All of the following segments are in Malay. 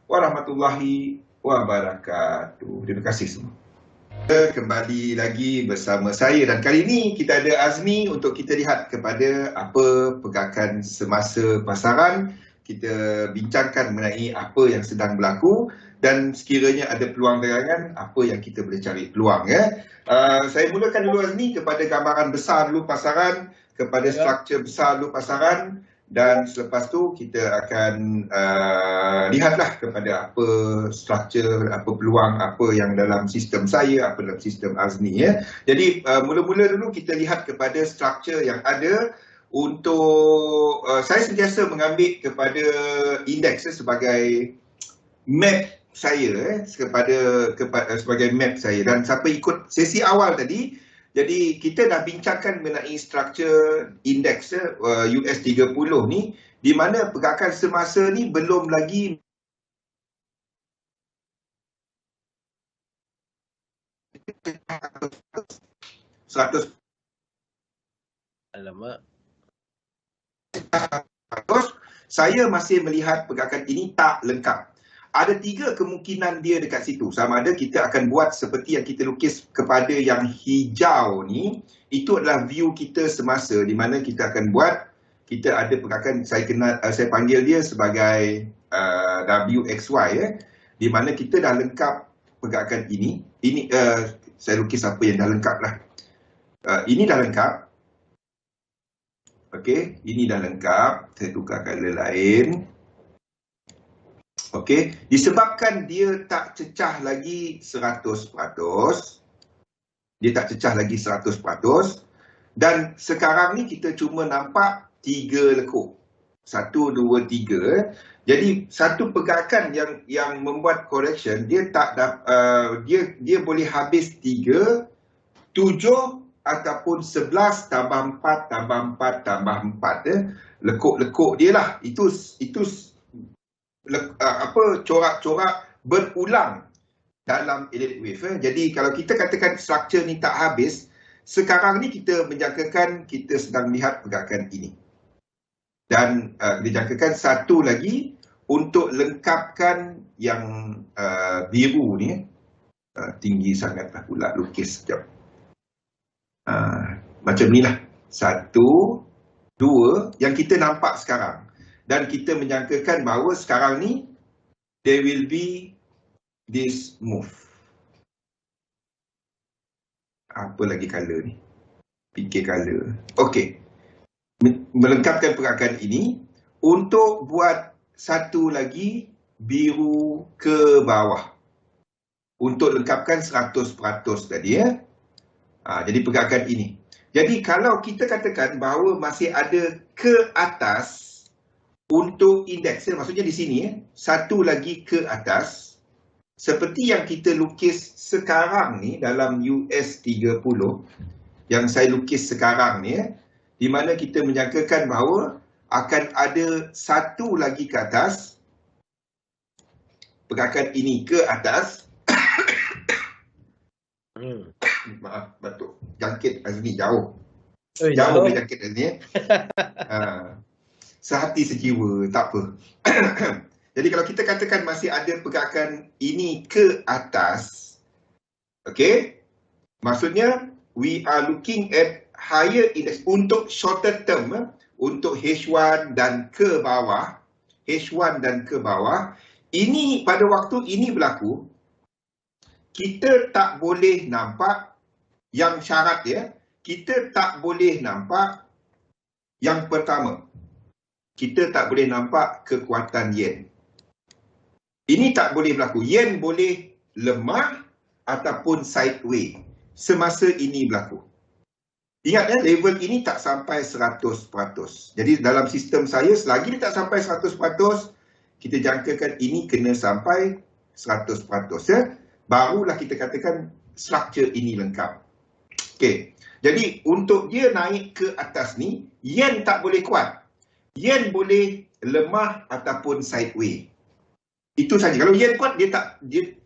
warahmatullahi wabarakatuh. Terima kasih semua. Kembali lagi bersama saya dan kali ini kita ada Azmi untuk kita lihat kepada apa pergerakan semasa pasaran. Kita bincangkan mengenai apa yang sedang berlaku dan sekiranya ada peluang terangan, apa yang kita boleh cari peluang. Saya mulakan dulu Azmi kepada gambaran besar dulu pasaran, kepada struktur besar dulu pasaran. Dan selepas tu kita akan lihatlah kepada apa struktur, apa peluang, apa yang dalam sistem saya, apa dalam sistem Azmi. Jadi mula-mula dulu kita lihat kepada struktur yang ada untuk saya sentiasa mengambil kepada indeks sebagai map saya sebagai map saya. Dan siapa ikut sesi awal tadi, jadi kita dah bincangkan mengenai struktur indeks US 30 ni, di mana pergerakan semasa ni belum lagi seratus. Alamak. Saya masih melihat pergerakan ini tak lengkap. Ada 3 kemungkinan dia dekat situ. Sama ada kita akan buat seperti yang kita lukis kepada yang hijau ni, itu adalah view kita semasa di mana kita akan buat, kita ada pergerakan, saya panggil dia sebagai WXY di mana kita dah lengkap pergerakan ini. Ini saya lukis apa yang dah lengkap lah. Ini dah lengkap. Okey, ini dah lengkap. Saya tukar color lain. Okey, disebabkan dia tak cecah lagi 100%. Dia tak cecah lagi 100%. Dan sekarang ni kita cuma nampak 3 lekuk. 1, 2, 3. Jadi satu pergerakan yang membuat correction, dia tak dia boleh habis 3, 7 ataupun 11 tambah 4 tambah 4 tambah 4. Lekuk-lekuk dia lah. Itu corak-corak berulang dalam ellipt wave. Jadi kalau kita katakan struktur ni tak habis, sekarang ni kita menjangkakan kita sedang lihat pergerakan ini. Dan kita jangkakan satu lagi untuk lengkapkan yang biru ni. Tinggi sangatlah pula lukis sekejap. Macam ni lah. 1, 2 yang kita nampak sekarang. Dan kita menyangkakan bahawa sekarang ni there will be this move. Apa lagi color ni? Fikir color. Okey. Melengkapkan pergerakan ini untuk buat satu lagi biru ke bawah. Untuk lengkapkan 100% tadi jadi pergerakan ini. Jadi kalau kita katakan bahawa masih ada ke atas untuk indeks, maksudnya di sini satu lagi ke atas seperti yang kita lukis sekarang ni dalam US 30 yang saya lukis sekarang ni, di mana kita menyangkakan bahawa akan ada satu lagi ke atas, pergerakan ini ke atas. Maaf, batuk. Jangkit Azmi jauh. Jauh boleh jangkit Azmi. Sehati sejiwa, tak apa. Jadi kalau kita katakan masih ada pergerakan ini ke atas, okey, maksudnya we are looking at higher index untuk shorter term, untuk H1 dan ke bawah, H1 dan ke bawah. Ini pada waktu ini berlaku, kita tak boleh nampak yang syarat kita tak boleh nampak yang pertama. Kita tak boleh nampak kekuatan yen. Ini tak boleh berlaku. Yen boleh lemah ataupun sideways semasa ini berlaku. Ingat level ini tak sampai 100%. Jadi dalam sistem saya, selagi dia tak sampai 100%, kita jangkakan ini kena sampai 100%. Barulah kita katakan struktur ini lengkap. Okey. Jadi untuk dia naik ke atas ni, yen tak boleh kuat. Yen boleh lemah ataupun sideways. Itu saja. Kalau yen kuat, dia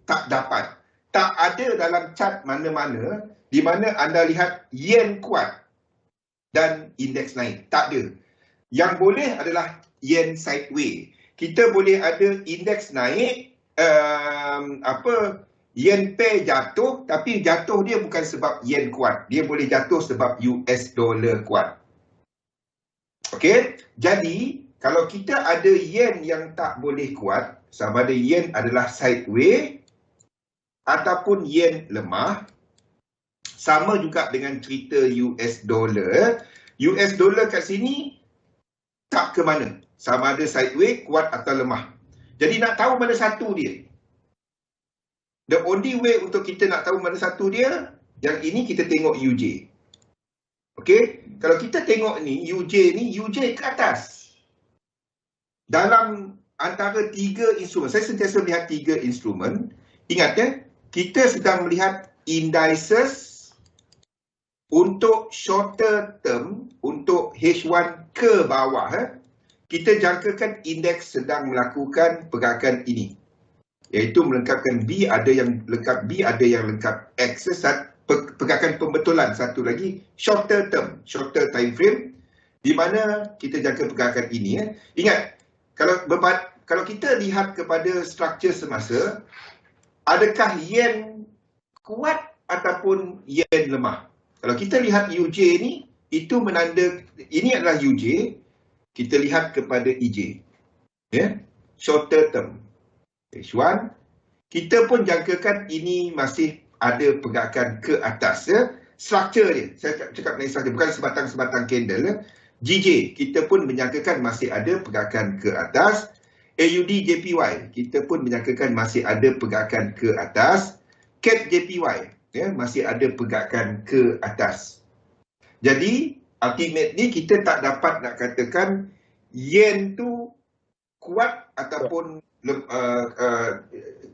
tak dapat. Tak ada dalam chart mana-mana di mana anda lihat yen kuat dan indeks naik. Tak ada. Yang boleh adalah yen sideways. Kita boleh ada indeks naik yen pair jatuh, tapi jatuh dia bukan sebab yen kuat. Dia boleh jatuh sebab US dollar kuat. Okey, jadi kalau kita ada yen yang tak boleh kuat, sama ada yen adalah sideways ataupun yen lemah, sama juga dengan cerita US dollar. US dollar kat sini tak ke mana, sama ada sideways, kuat atau lemah. Jadi nak tahu mana satu dia. The only way untuk kita nak tahu mana satu dia, yang ini kita tengok UJ. Okey, kalau kita tengok ni, UJ ke atas. Dalam antara 3 instrumen, saya sentiasa melihat 3 instrumen. Ingat ya, kita sedang melihat indices untuk shorter term, untuk H1 ke bawah. Kita jangkakan indeks sedang melakukan pergerakan ini. Iaitu melengkapkan B, ada yang lengkap B, ada yang lengkap X. Pergerakan pembetulan satu lagi, shorter term, shorter time frame, di mana kita jangka pergerakan ini. Ingat, kalau kita lihat kepada struktur semasa, adakah yen kuat ataupun yen lemah? Kalau kita lihat UJ ni, itu menanda, ini adalah UJ, kita lihat kepada EJ. Ya, shorter term. H1, kita pun jangkakan ini masih ada pergerakan ke atas. Ya. Struktur dia, saya cakap mengenai struktur, bukan sebatang-sebatang candle. Ya. GJ, kita pun menyangkakan masih ada pergerakan ke atas. AUD JPY, kita pun menyangkakan masih ada pergerakan ke atas. CAD JPY, ya, masih ada pergerakan ke atas. Jadi, ultimately kita tak dapat nak katakan yen tu kuat ataupun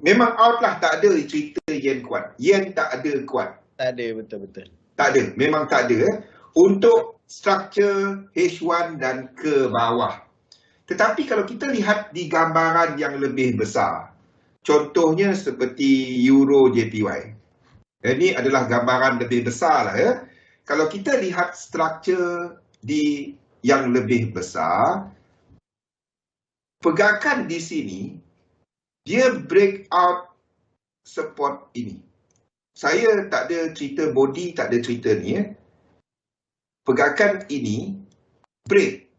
memang out lah, tak ada cerita yen kuat. Yen tak ada kuat. Tak ada, betul-betul. Tak ada, memang tak ada. Untuk struktur H1 dan ke bawah. Tetapi kalau kita lihat di gambaran yang lebih besar, contohnya seperti Euro JPY. Ini adalah gambaran lebih besar lah ya. Kalau kita lihat struktur di yang lebih besar, pergerakan di sini, dia break out support ini. Saya tak ada cerita body, tak ada cerita ni. Ya. Pergerakan ini, break.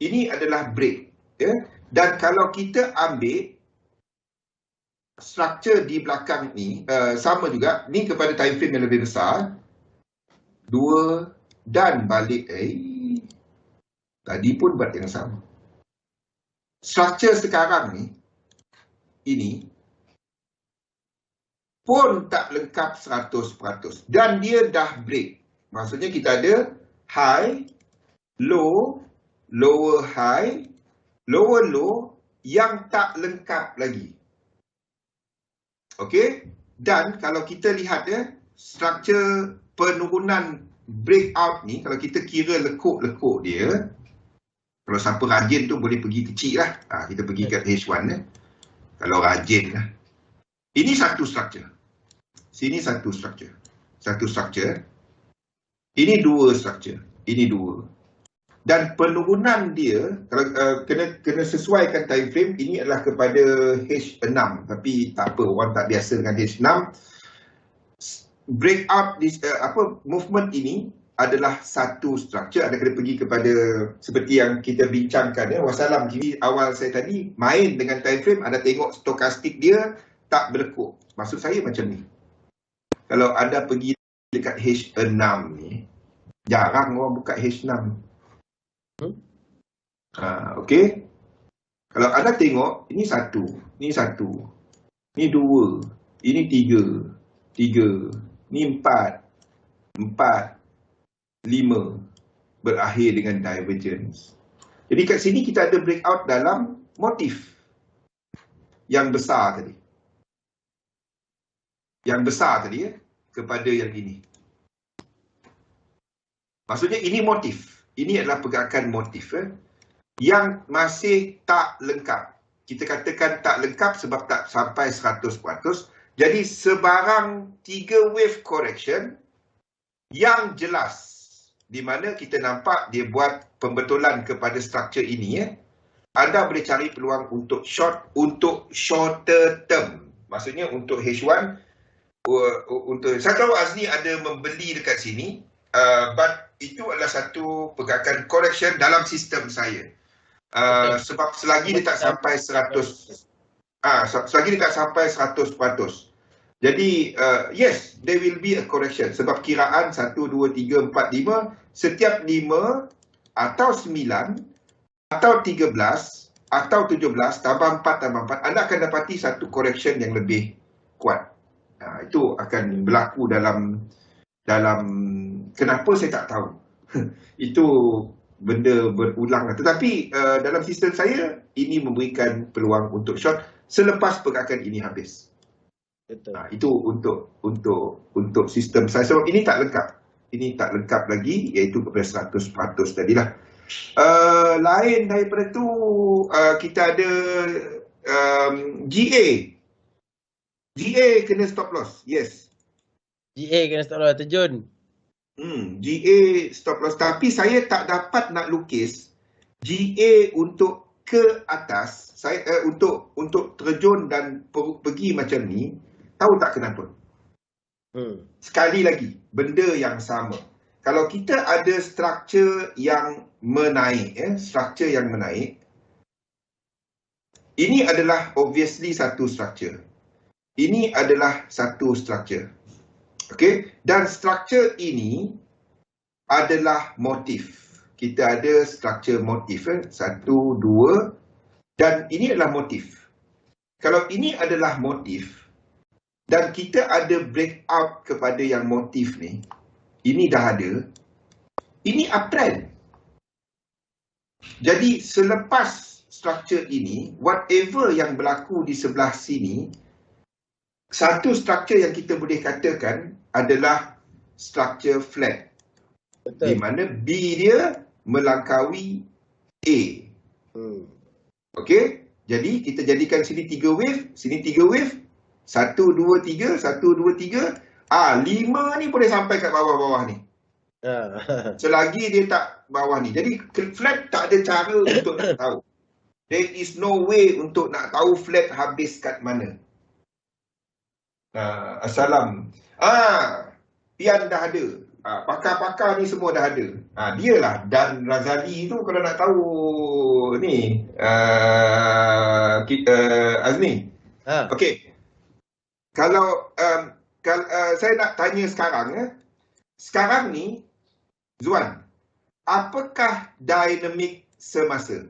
Ini adalah break. Ya. Dan kalau kita ambil struktur di belakang ni, sama juga, ni kepada time frame yang lebih besar, 2 dan balik, tadi pun buat yang sama. Struktur sekarang ni, ini, pun tak lengkap 100%. Dan dia dah break. Maksudnya kita ada high, low, lower high, lower low yang tak lengkap lagi. Okey? Dan kalau kita lihat ya, struktur penurunan breakout ni, kalau kita kira lekuk-lekuk dia, kalau siapa rajin tu boleh pergi kecil lah. Kita pergi kat H1 ya. Kalau rajin lah. Ini satu struktur. Sini satu struktur. Satu struktur. Ini 2 struktur. Ini 2. Dan penurunan dia, kalau kena sesuaikan time frame, ini adalah kepada H6. Tapi tak apa, orang tak biasa dengan H6. Breakout, movement ini adalah satu struktur. Anda kena pergi kepada, seperti yang kita bincangkan ya, wassalam, jadi awal saya tadi, main dengan time frame, anda tengok stokastik dia tak berlekuk. Maksud saya macam ni. Kalau anda pergi dekat H6 ni, jarang orang buka H6. Okey. Kalau anda tengok, ini 1, ini 1, ini 2, ini 3, 3, ini 4, 4, 5, berakhir dengan divergence. Jadi kat sini kita ada breakout dalam motif yang besar tadi. Yang besar tadi ya, kepada yang ini. Maksudnya ini motif. Ini adalah pergerakan motif yang masih tak lengkap. Kita katakan tak lengkap sebab tak sampai 100%. Jadi sebarang 3 wave correction yang jelas, di mana kita nampak dia buat pembetulan kepada struktur ini ya. anda boleh cari peluang untuk shorter term. Maksudnya untuk H1, untuk saya tahu Azli ada membeli dekat sini, but itu adalah satu pergerakan correction dalam sistem saya. Sebab selagi dia tak sampai 100, selagi dia tak sampai 100%. Jadi, yes, there will be a correction. Sebab kiraan 1, 2, 3, 4, 5, setiap 5 atau 9 atau 13 atau 17 tambah 4 tambah 4, anda akan dapati satu correction yang lebih kuat. Itu akan berlaku dalam kenapa saya tak tahu. Itu benda berulang. Tetapi dalam sistem saya, ini memberikan peluang untuk short selepas pergerakan ini habis. Betul. Itu untuk sistem saya. Sebab ini tak lengkap. Ini tak lengkap lagi, iaitu kepada 100% tadilah. Lain daripada tu, kita ada GA. GA kena stop loss. Yes. GA kena stop loss terjun. GA stop loss. Tapi saya tak dapat nak lukis GA untuk ke atas. Saya untuk terjun dan pergi macam ni. Tahu tak kenapa? Sekali lagi, benda yang sama. Kalau kita ada struktur yang menaik, struktur yang menaik, ini adalah obviously satu struktur. Ini adalah satu struktur. Okey, dan struktur ini adalah motif. Kita ada struktur motif, 1, 2, dan ini adalah motif. Kalau ini adalah motif, dan kita ada breakout kepada yang motif ni, ini dah ada, ini uptrend. Jadi selepas struktur ini, whatever yang berlaku di sebelah sini, satu struktur yang kita boleh katakan adalah struktur flat. Betul. Di mana B dia melangkaui A. Okey, jadi kita jadikan sini 3 wave, sini 3 wave. 1, 2, 3, 1, 2, 3. 5 ni boleh sampai kat bawah-bawah ni. Selagi dia tak bawah ni. Jadi flat tak ada cara untuk nak tahu. There is no way untuk nak tahu flat habis kat mana. Assalam. Pian dah ada. Pakar-pakar ni semua dah ada. Dialah Dan Razali tu kalau nak tahu ni. Azmi. Okey. Kalau saya nak tanya sekarang, sekarang ni, Zuan, apakah dinamik semasa?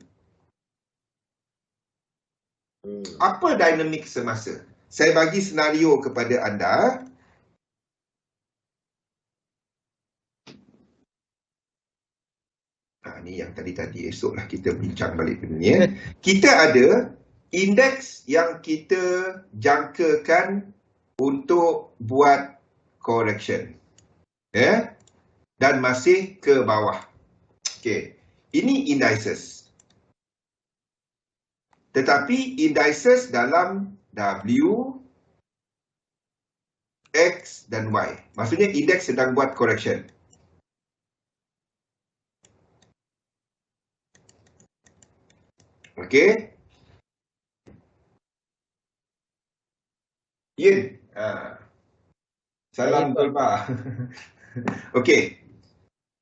Apa dinamik semasa? Saya bagi senario kepada anda. Ni yang tadi esoklah kita bincang balik benda ni. Kita ada indeks yang kita jangkakan untuk buat correction. Dan masih ke bawah. Okey. Ini indices. Tetapi indices dalam W, X dan Y. Maksudnya indeks sedang buat correction. Okey. Yin. Salam Golba. Okey.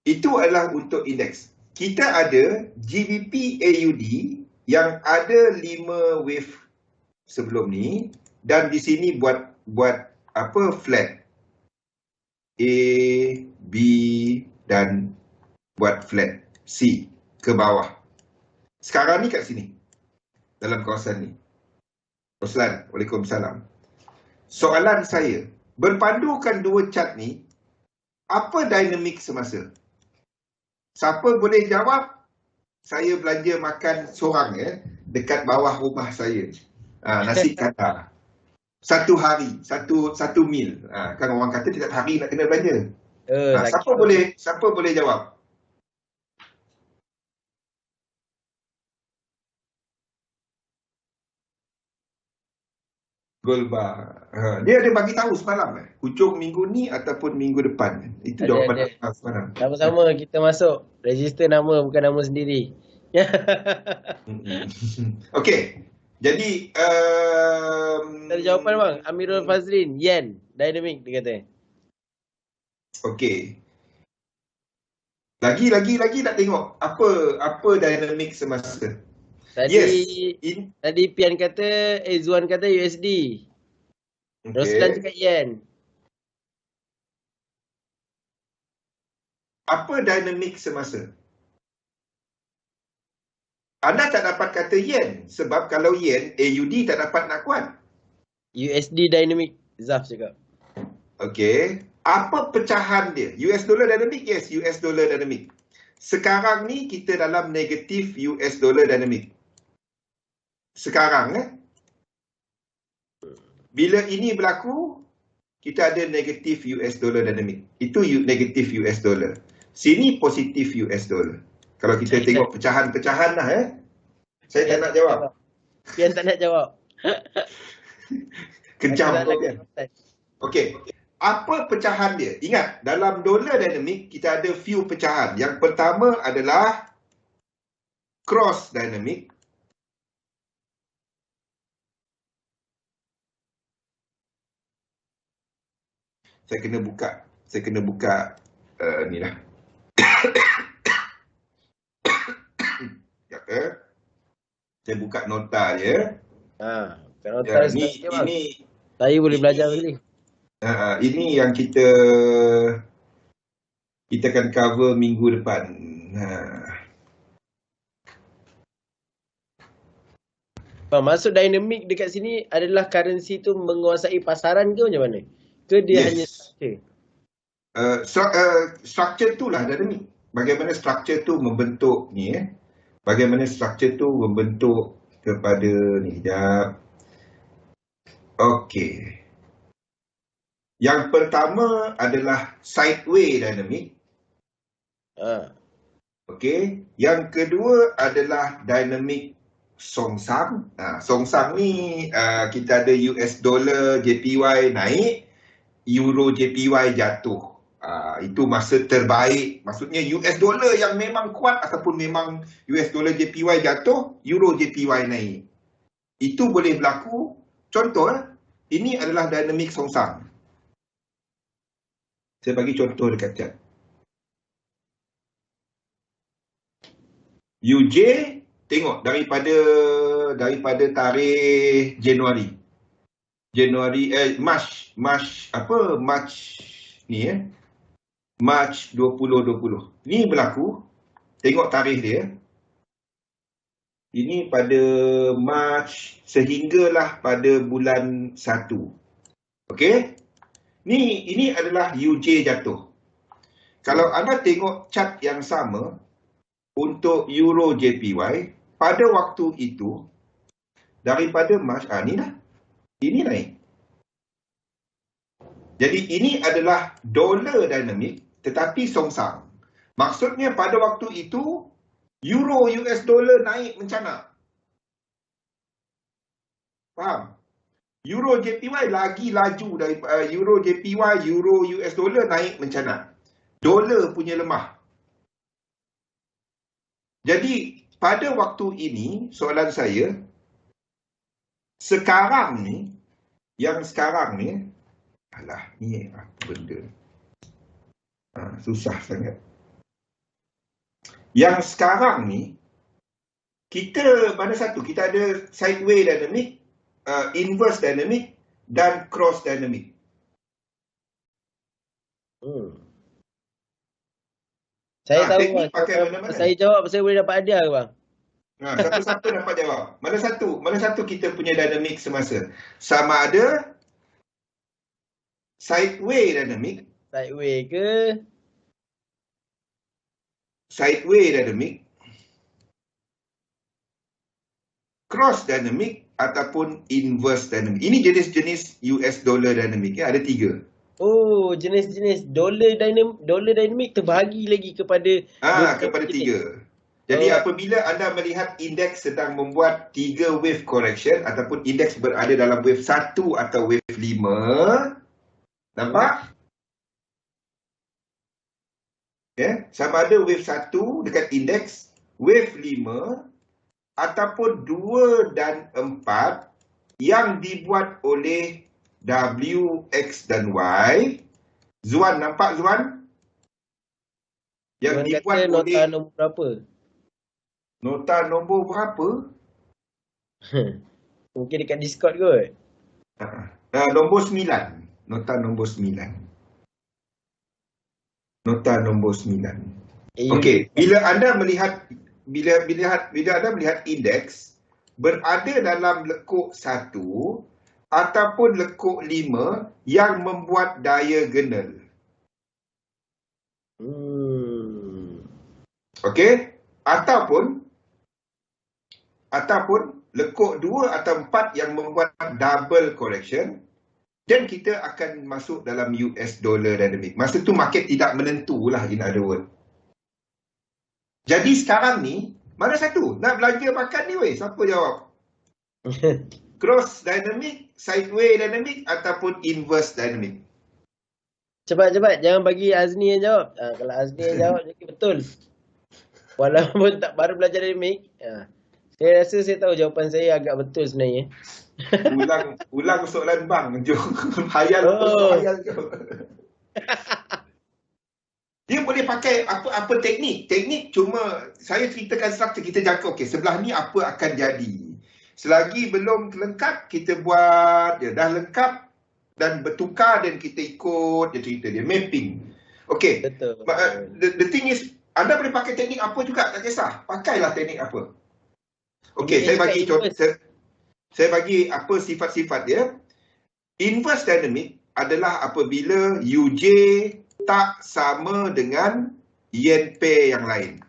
Itu adalah untuk indeks. Kita ada GBP AUD yang ada 5 wave sebelum ni dan di sini buat apa flat. A, B dan buat flat C ke bawah. Sekarang ni kat sini. Dalam kawasan ni. Roslan, Waalaikumsalam. Soalan saya, berpandukan dua chart ni, apa dinamik semasa? Siapa boleh jawab? Saya belanja makan seorang dekat bawah rumah saya. Nasi kandar. Satu hari, satu mil. Kan orang kata tiap hari nak kena belanja. Siapa boleh jawab? Golba. Dia ada bagi tahu semalam hujung minggu ni ataupun minggu depan. Itu jawapan semalam. Sama-sama kita masuk. Register nama bukan nama sendiri. Okey. Jadi Ada jawapan bang. Amirul Fazlin, yen, dynamic dia kata. okey. Lagi nak tengok apa dinamik semasa. Tadi Yes. tadi Pian kata, Zuan kata USD. Roslan cakap yen. Apa dinamik semasa? Anda tak dapat kata yen sebab kalau yen, AUD tak dapat nak kuat. USD dynamic, Zaf cakap. Okey. Apa pecahan dia? US dollar dynamic? Yes, US dollar dynamic. Sekarang ni kita dalam negatif US dollar dynamic. Sekarang bila ini berlaku, kita ada negatif US dollar dynamic. Itu negatif US dollar. Sini positif US dollar. Kalau kita tengok pecahan-pecahan lah Saya tak nak jawab. Pian tak nak jawab. Kejam kau kan. Okey. Apa pecahan dia? Ingat, dalam dollar dynamic kita ada few pecahan. Yang pertama adalah cross dynamic. Saya kena buka ni lah. Saya buka nota dia. Nota ini saya boleh belajar lagi. Ini yang kita akan cover minggu depan. Maksud dynamic dekat sini adalah currency tu menguasai pasaran ke macam mana? Ke dia hanya structure? Structure tu lah dynamic. Bagaimana structure tu membentuk ni Bagaimana structure tu membentuk kepada ni. Sekejap. Okey. Yang pertama adalah sideway dynamic. Okey. Yang kedua adalah dynamic songsang. Songsang ni kita ada US dollar JPY naik, Euro JPY jatuh. Itu masa terbaik. Maksudnya US dollar yang memang kuat ataupun memang US dollar JPY jatuh, Euro JPY naik. Itu boleh berlaku. Contoh, ini adalah dynamic songsang. Saya bagi contoh dekat chat. UJ, tengok daripada tarikh Januari March ni March 2020. Ni berlaku. Tengok tarikh dia. Ini pada March sehinggalah pada bulan 1. Okey? Ini adalah UJ jatuh. Kalau anda tengok chart yang sama untuk Euro JPY, pada waktu itu daripada March ni dah. Ini naik. Jadi ini adalah dollar dynamic tetapi songsang. Maksudnya pada waktu itu Euro US dollar naik mencanak. Faham? Euro JPY lagi laju daripada Euro JPY, Euro US dollar naik mencanak. Dolar punya lemah. Jadi pada waktu ini soalan saya, sekarang ni alah, ni apa benda susah sangat. Yang sekarang ni kita mana satu? Kita ada sideway dynamic, inverse dynamic dan cross dynamic. Saya tahu bang. Saya jawab, saya boleh dapat hadiah ke bang? Satu-satu dapat jawab. Mana satu kita punya dynamic semasa? Sama ada sideway dynamic. Sideway ke? Sideway dynamic. Cross dynamic ataupun inverse dynamic. Ini jenis-jenis US dollar dynamic. Ada 3. Oh, jenis-jenis dollar dynamic terbahagi lagi kepada 3. Jadi apabila anda melihat indeks sedang membuat 3 wave correction ataupun indeks berada dalam wave 1 atau wave 5, nampak? Sama ada wave 1 dekat indeks wave 5 ataupun 2 dan 4 yang dibuat oleh W, X dan Y. Zuan, nampak Zuan? Yang Tuan dibuat kata nota oleh nombor berapa? nota nombor berapa? Mungkin dekat Discord kot. Nombor 9. Nota nombor 9. Nota nombor 9. Okey, bila anda melihat anda melihat indeks berada dalam lekuk 1 ataupun lekuk 5 yang membuat diagonal. Okey, ataupun lekuk 2 atau 4 yang membuat double correction, dan kita akan masuk dalam US dollar dynamic. Masa tu market tidak menentu lah, in other word. Jadi sekarang ni, mana satu? Nak belanja makan ni weh? Siapa jawab? Cross dynamic, sideways dynamic ataupun inverse dynamic? Cepat. Jangan bagi Azni yang jawab. Kalau Azni yang jawab, jadi betul. Walaupun tak baru belajar dynamic. Saya rasa saya tahu jawapan saya agak betul sebenarnya. Ulang soalan bang. Jom. Hayal. Dia boleh pakai apa teknik. Teknik cuma saya ceritakan struktur, kita jangka okey sebelah ni apa akan jadi. Selagi belum lengkap kita buat dia dah lengkap dan bertukar dan kita ikut dia cerita dia mapping. Okey. Betul. The thing is anda boleh pakai teknik apa juga, tak kisah. Pakailah teknik apa. Okey, saya bagi contoh. Saya bagi apa sifat-sifat dia. Inverse dynamic adalah apabila UJ tak sama dengan yen pair yang lain.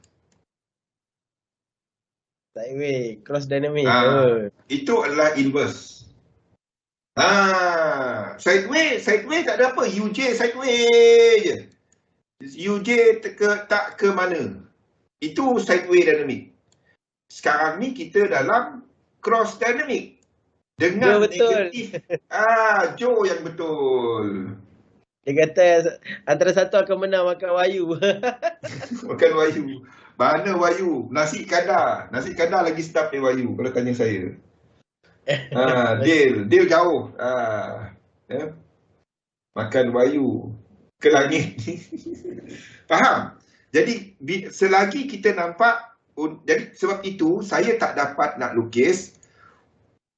Sideways, cross dynamic. Itu adalah inverse. Sideways tak ada apa. UJ sideways je. UJ tak ke mana. Itu sideways dynamic. Sekarang ni kita dalam cross dynamic. Dengan negatif. Joe yang betul. Dia kata antara satu akan menang makan Wahyu. Makan Wahyu. Mana Wahyu? Nasi kadar. Nasi kadar lagi sedap dari Wahyu kalau tanya saya. Deal jauh. Makan Wahyu ke langit. Faham? Jadi selagi kita nampak, jadi sebab itu saya tak dapat nak lukis.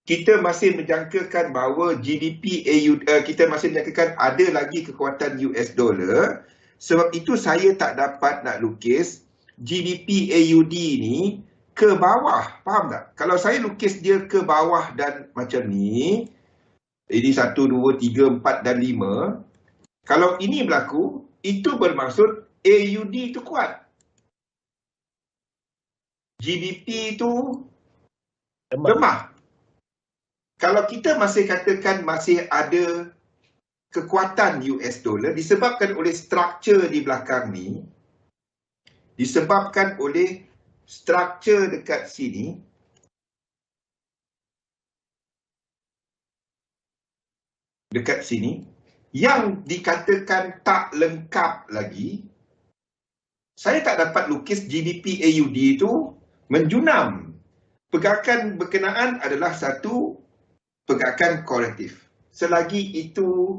Kita masih menjangkakan bahawa GDP AUD, kita masih menjangkakan ada lagi kekuatan US dollar. Sebab itu saya tak dapat nak lukis GDP AUD ni ke bawah. Faham tak? Kalau saya lukis dia ke bawah dan macam ni, ini 1, 2, 3, 4 dan 5. Kalau ini berlaku, itu bermaksud AUD itu kuat. GDP itu lemah. Kalau kita masih katakan masih ada kekuatan US dollar disebabkan oleh struktur di belakang ni, disebabkan oleh struktur dekat sini, yang dikatakan tak lengkap lagi, saya tak dapat lukis GDP AUD itu menjunam. Pergerakan berkenaan adalah satu pergerakan korektif. Selagi itu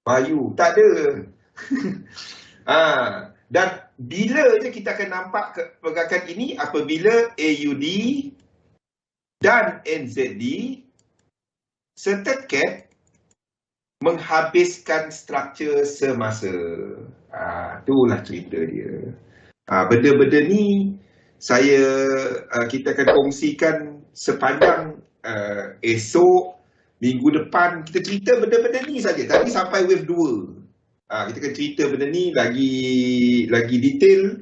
Wahyu, tak ada. Dan bila je kita akan nampak pergerakan ini apabila AUD dan NZD serta CAD menghabiskan struktur semasa. Itulah cerita dia. Benda-benda ni kita akan kongsikan sepanjang esok, minggu depan. Kita cerita benda-benda ni saja. Tadi sampai wave 2. Kita akan cerita benda ni lagi detail.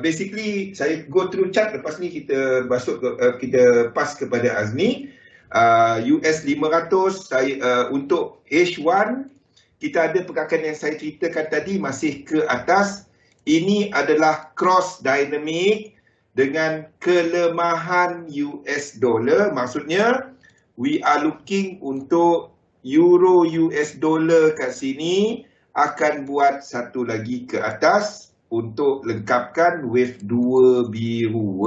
Basically saya go through chart, lepas ni kita kita pass kepada Azmi. US 500 untuk H1 kita ada pergerakan yang saya ceritakan tadi masih ke atas. Ini adalah cross dynamic dengan kelemahan US dollar. Maksudnya we are looking untuk euro US dollar kat sini akan buat satu lagi ke atas untuk lengkapkan wave 2 biru.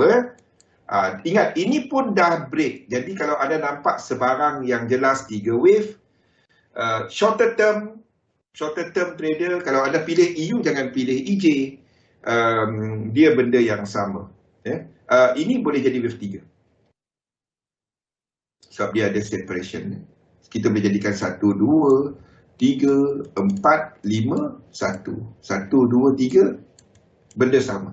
Ingat, ini pun dah break. Jadi kalau anda nampak sebarang yang jelas 3 wave, shorter term trader, kalau anda pilih EU jangan pilih EJ. Dia benda yang sama. Ini boleh jadi wave 3. Sebab dia ada separation. Kita boleh jadikan 1, 2, 3, 4, 5, 1. 1, 2, 3. Benda sama.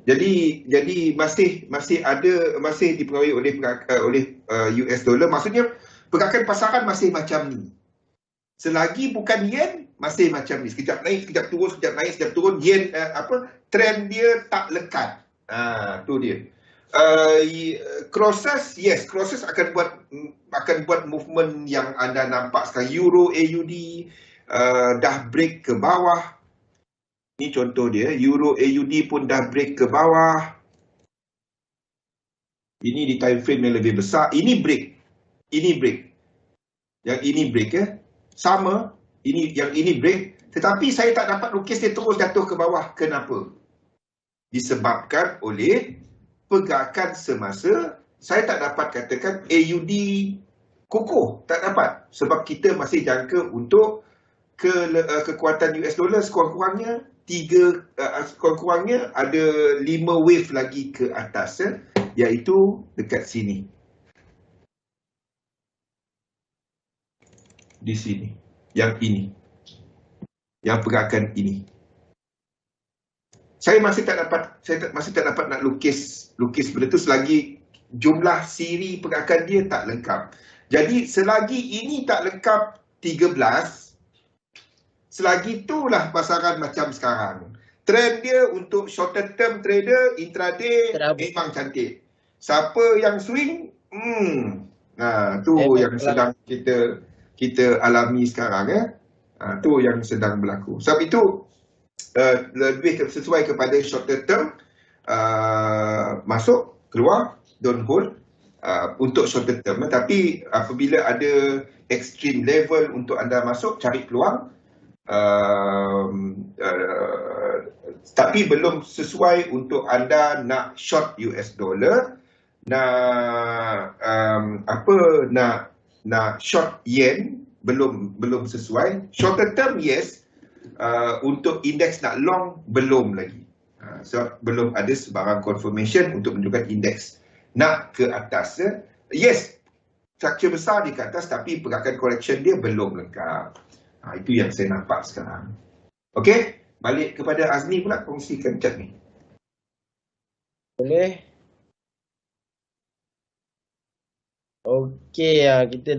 Jadi masih dipengaruhi oleh US dollar. Maksudnya pergerakan pasaran masih macam ni. Selagi bukan yen masih macam ni. Sekejap naik, sekejap turun, sekejap naik, sekejap turun. Yen trend dia tak lekat. Tu dia. Crosses akan buat movement yang anda nampak sekarang. Euro AUD dah break ke bawah. Ini contoh dia, Euro AUD pun dah break ke bawah. Ini di time frame yang lebih besar. Ini break. Yang ini break sama. Yang ini break. Tetapi saya tak dapat lukis dia terus jatuh ke bawah. Kenapa? Disebabkan oleh pergerakan semasa. Saya tak dapat katakan AUD kukuh. Tak dapat. Sebab kita masih jangka untuk kekuatan US dollar sekurang-kurangnya ada 5 wave lagi ke atas, iaitu dekat sini. Di sini. Yang ini. Yang pergerakan ini. Saya masih tak dapat nak lukis benda tu selagi jumlah siri pergerakan dia tak lengkap. Jadi selagi ini tak lengkap 13, selagi itulah pasaran macam sekarang. Trend dia untuk shorter term trader, intraday memang cantik. Siapa yang swing, tu yang sedang kita alami sekarang. Tu yang sedang berlaku. Sebab itu lebih sesuai kepada shorter term, masuk, keluar, don't hold untuk shorter term. Tapi apabila ada extreme level untuk anda masuk, cari peluang. Tapi belum sesuai untuk anda nak short US dollar, nak short yen, belum sesuai. Shorter term yes, untuk indeks nak long belum lagi. Sebab belum ada sebarang confirmation untuk menunjukkan indeks nak ke atas. Yes, structure besar di ke atas, tapi pergerakan correction dia belum lengkap. Itu yang saya nampak sekarang. Okey, balik kepada Azmi pula, kongsikan chat ni. Boleh. Okey, kita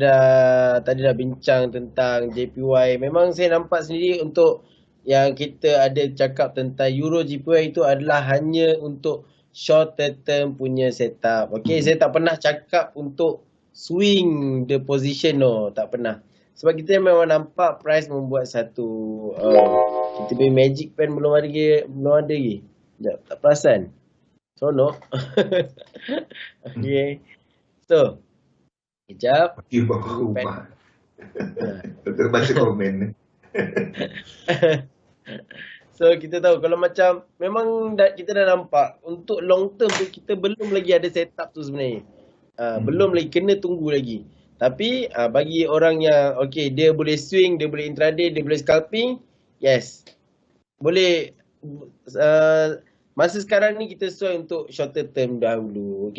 tadi dah bincang tentang JPY. Memang saya nampak sendiri untuk yang kita ada cakap tentang Euro JPY itu adalah hanya untuk short term punya setup. Okey, saya tak pernah cakap untuk swing the position, tak pernah. Sebab kita memang nampak price membuat satu kita punya magic pen belum ada lagi. Sekejap, tak perasan. Sonok. Okey. So, sekejap. Okey, bawa rumah. Betul baca komen. So, kita tahu kalau macam memang kita dah nampak untuk long term tu kita belum lagi ada setup tu sebenarnya. Belum lagi, kena tunggu lagi. Tapi bagi orang yang dia boleh swing, dia boleh intraday, dia boleh scalping, yes. Boleh masa sekarang ni kita sesuai untuk shorter term dahulu,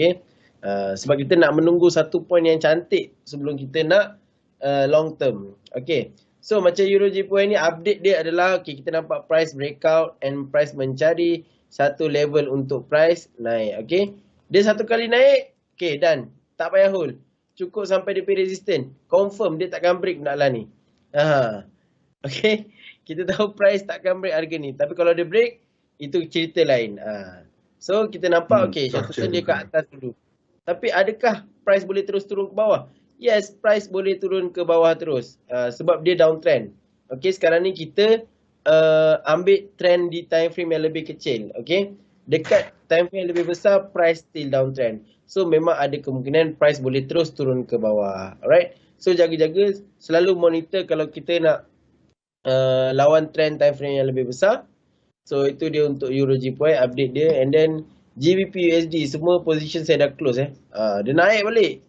sebab kita nak menunggu satu point yang cantik sebelum kita nak long term. So macam Euro JPY ni update dia adalah kita nampak price breakout and price mencari satu level untuk price naik. Dia satu kali naik, done. Tak payah hold. Cukup sampai dia pergi resistant. Confirm dia takkan break benda lah ni. Kita tahu price takkan break harga ni. Tapi kalau dia break, itu cerita lain. So kita nampak short term dia kat atas dulu. Tapi adakah price boleh terus turun ke bawah? Yes, price boleh turun ke bawah terus. Sebab dia downtrend. Sekarang ni kita ambil trend di time frame yang lebih kecil. Dekat time frame yang lebih besar, price still downtrend. So memang ada kemungkinan price boleh terus turun ke bawah. Alright. So jaga-jaga, selalu monitor kalau kita nak lawan trend time frame yang lebih besar. So itu dia untuk Euro JPY update dia. And then GBP USD semua position saya dah close dia naik balik.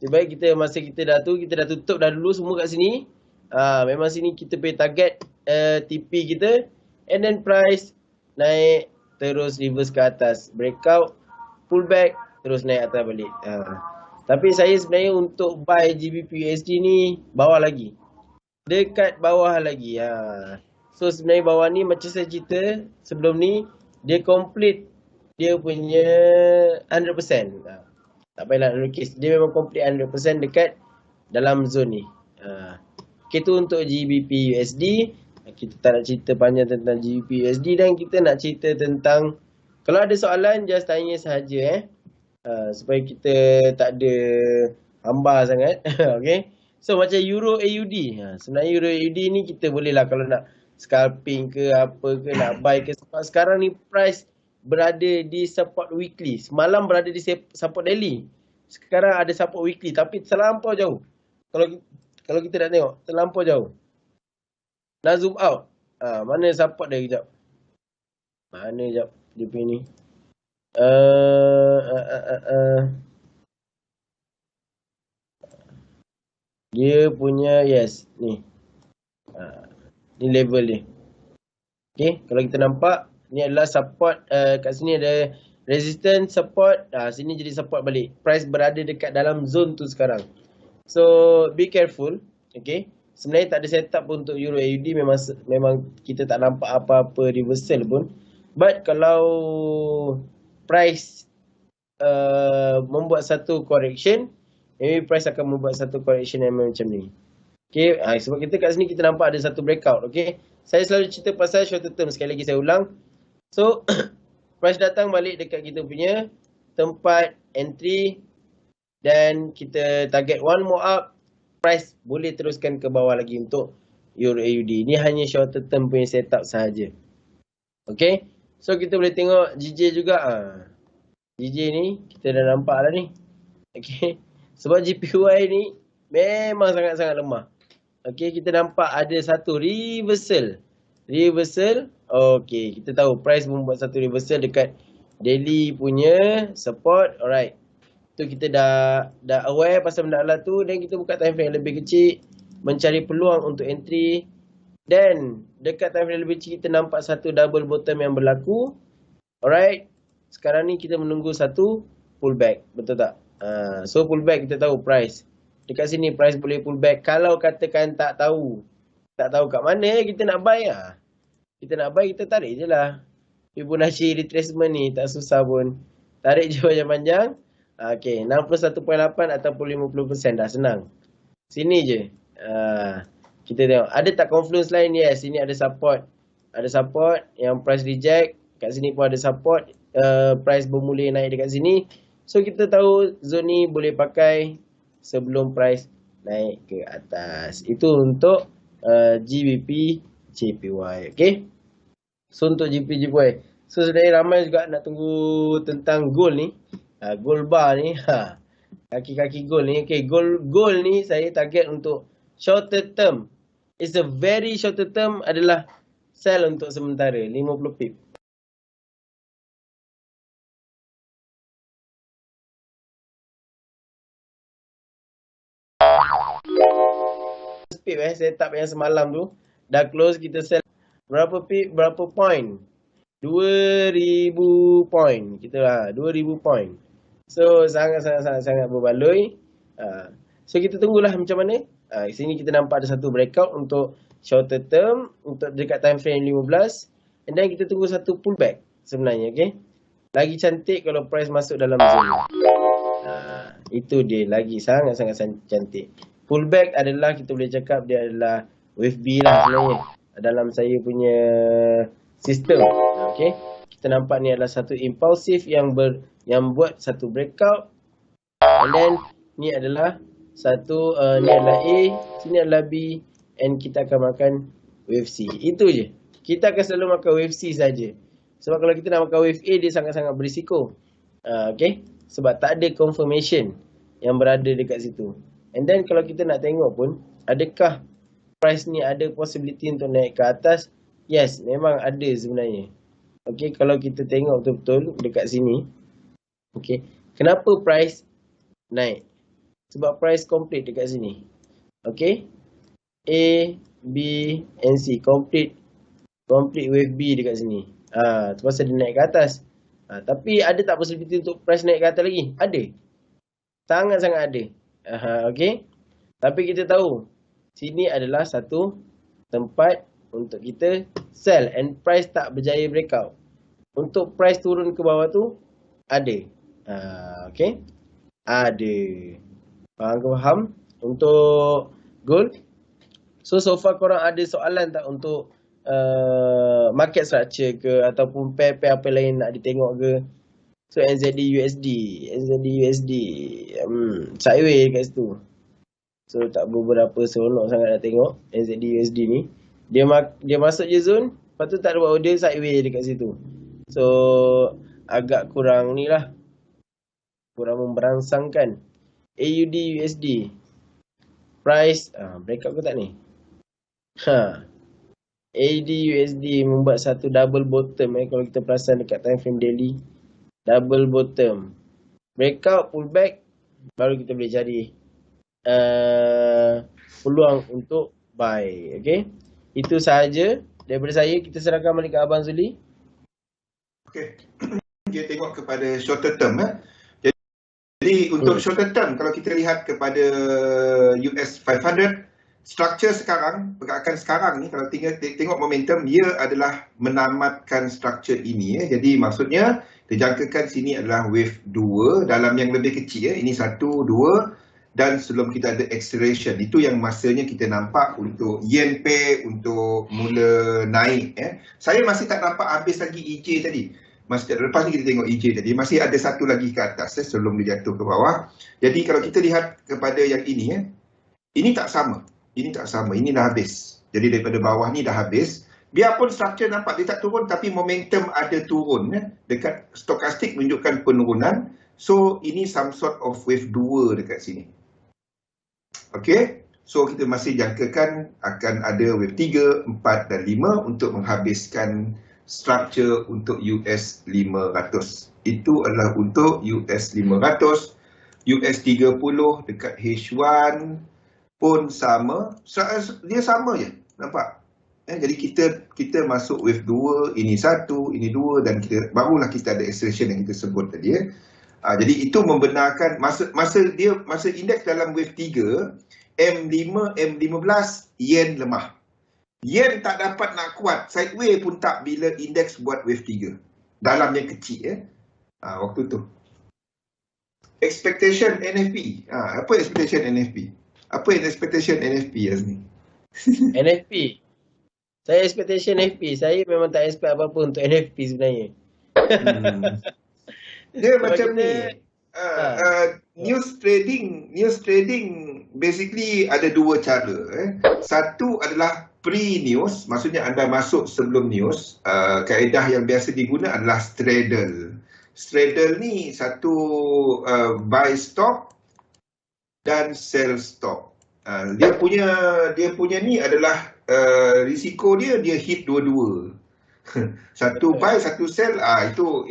Lebih baik kita masa kita dah tutup dah dulu semua kat sini. Memang sini kita pay target TP kita. And then price naik terus reverse ke atas, breakout, pullback, terus naik atas balik. Tapi saya sebenarnya untuk buy GBP USD ni bawah lagi. Dekat bawah lagi. So sebenarnya bawah ni macam saya cerita sebelum ni, dia complete dia punya 100%. Tak payahlah lukis. Dia memang complete 100% dekat dalam zone ni. Itu untuk GBP USD. Kita tak nak cerita panjang tentang GBP USD dan kita nak cerita tentang, kalau ada soalan just tanya sahaja supaya kita tak ada hamba sangat. Okay. So macam Euro AUD. Sebenarnya Euro AUD ni kita boleh lah kalau nak scalping ke apa ke, nak buy ke. Sebab sekarang ni price berada di support weekly. Semalam berada di support daily. Sekarang ada support weekly tapi terlampau jauh. Kalau kita nak tengok, terlampau jauh. Nak zoom out. Mana support dia kejap. Mana kejap dia punya ni. Dia punya, yes, ni. Ni level dia. Okay, kalau kita nampak, ni adalah support. Kat sini ada resistance, support. Sini jadi support balik. Price berada dekat dalam zone tu sekarang. So, be careful. Okay. Sebenarnya tak ada setup pun untuk Euro AUD. Memang kita tak nampak apa-apa reversal pun. But kalau price membuat satu correction, maybe price akan membuat satu correction yang macam ni. Okay, sebab kita kat sini kita nampak ada satu breakout. Okay, saya selalu cerita pasal short term, sekali lagi saya ulang. So, price datang balik dekat kita punya tempat entry dan kita target one more up, price boleh teruskan ke bawah lagi untuk Euro AUD. Ini hanya short term punya setup sahaja. Okay, so kita boleh tengok GJ juga. GJ ni kita dah nampak lah ni. Okay, sebab JPY ni memang sangat-sangat lemah. Okay, kita nampak ada satu reversal. Okay, kita tahu price membuat satu reversal dekat daily punya support. Alright, tu kita dah aware pasal benda lah tu. Dan kita buka time frame yang lebih kecil, mencari peluang untuk entry. Dan dekat time frame yang lebih kecil kita nampak satu double bottom yang berlaku. Alright, sekarang ni kita menunggu satu pullback, betul tak? So pullback kita tahu price dekat sini, price boleh pullback. Kalau katakan tak tahu kat mana kita nak buy, kita nak buy, kita tarik je lah Fibonacci retracement ni, tak susah pun. Tarik je panjang-panjang. Okay, 61.8 ataupun 50% dah senang. Sini je. Kita tengok ada tak confluence line. Yes, sini ada support. Ada support yang price reject. Kat sini pun ada support. Price bermula naik dekat sini. So kita tahu zone ni boleh pakai sebelum price naik ke atas. Itu untuk GBP JPY. Okay. So untuk GBP JPY. So sebenarnya ramai juga nak tunggu tentang gold ni. Gold bar ni. Kaki-kaki gold ni. Okay, gold ni saya target untuk shorter term. It's a very shorter term adalah sell untuk sementara 50 pip. Pip setup yang semalam tu dah close, kita sell berapa pip, berapa point, 2000 point kita lah, 2000 point. So sangat berbaloi. So kita tunggulah macam mana. Sini kita nampak ada satu breakout untuk shorter term, untuk dekat time frame 15, and then kita tunggu satu pullback sebenarnya. Okay, lagi cantik kalau price masuk dalam zone. Itu dia lagi sangat-sangat cantik. Pullback adalah kita boleh cakap dia adalah wave B lah sebenarnya dalam saya punya sistem. Okay, kita nampak ni adalah satu impulsif yang buat satu breakout, and then ni adalah satu ni adalah A, sini adalah B, and kita akan makan wave C. Itu je. Kita akan selalu makan wave C saja. Sebab kalau kita nak makan wave A, dia sangat-sangat berisiko. Okay, sebab tak ada confirmation yang berada dekat situ. And then kalau kita nak tengok pun, adakah price ni ada possibility untuk naik ke atas? Yes, memang ada sebenarnya. Okay, kalau kita tengok betul-betul dekat sini. Okay, kenapa price naik? Sebab price complete dekat sini. Okay, A, B, and C. Complete wave B dekat sini. Tu pasal dia naik ke atas. Tapi ada tak possibility untuk price naik ke atas lagi? Ada. Sangat-sangat ada. Okay. Tapi kita tahu sini adalah satu tempat untuk kita sell and price tak berjaya breakout. Untuk price turun ke bawah tu ada. Okay. Ada. Faham? Untuk gold. So far korang ada soalan tak untuk market structure ke ataupun pair-pair apa lain nak ditengok ke? So NZD USD sideways kat situ. So tak beberapa seronok sangat nak tengok NZD USD ni. Dia masuk je zone, lepas tu tak ada buat order, sideways dekat situ. So agak kurang ni lah, kurang memberangsangkan. AUD USD price breakout ke tak ni? AUD USD membuat satu double bottom kalau kita perasan dekat time frame daily. Double bottom, breakout, pullback, baru kita boleh cari peluang untuk buy. Okay, itu sahaja daripada saya. Kita serahkan balik ke Abang Zuli. Okay, dia tengok kepada shorter term. Jadi untuk shorter term, kalau kita lihat kepada US 500, struktur sekarang, pergerakan sekarang ni, kalau tengok momentum, dia adalah menamatkan struktur ini. Jadi maksudnya, dijangkakan sini adalah wave 2 dalam yang lebih kecil. Ini 1, 2 dan sebelum kita ada acceleration. Itu yang masanya kita nampak untuk yen pair untuk mula naik. Saya masih tak nampak habis lagi EJ tadi. Lepas ni kita tengok EJ tadi, masih ada satu lagi ke atas sebelum dia jatuh ke bawah. Jadi kalau kita lihat kepada yang ini, ini tak sama. Ini tak sama, ini dah habis. Jadi daripada bawah ni dah habis. Biarpun struktur nampak dia tak turun, tapi momentum ada turun. Dekat stokastik menunjukkan penurunan. So ini some sort of wave 2 dekat sini. Okay, so kita masih jangkakan akan ada wave 3, 4 dan 5 untuk menghabiskan struktur untuk US 500. Itu adalah untuk US 500. US 30 dekat H1 pun sama. Dia sama je, nampak? Jadi kita masuk wave 2, ini 1, ini 2 dan barulah kita ada acceleration yang kita sebut tadi. Jadi itu membenarkan masa indeks dalam wave 3, M5, M15, yen lemah. Yen tak dapat nak kuat, sideways pun tak bila indeks buat wave 3. Dalam yang kecil waktu tu. Expectation NFP. Apa expectation NFP? Apa expectation NFP Azmi? NFP. Saya expectation NFP. Saya memang tak expect apa-apa untuk NFP sebenarnya. Dia macam ni. News trading basically ada dua cara. Satu adalah pre-news, maksudnya anda masuk sebelum news. Kaedah yang biasa diguna adalah straddle. Straddle ni satu buy stop dan sell stop. Dia punya ni adalah risiko dia hit dua-dua. Satu buy, satu sell, itu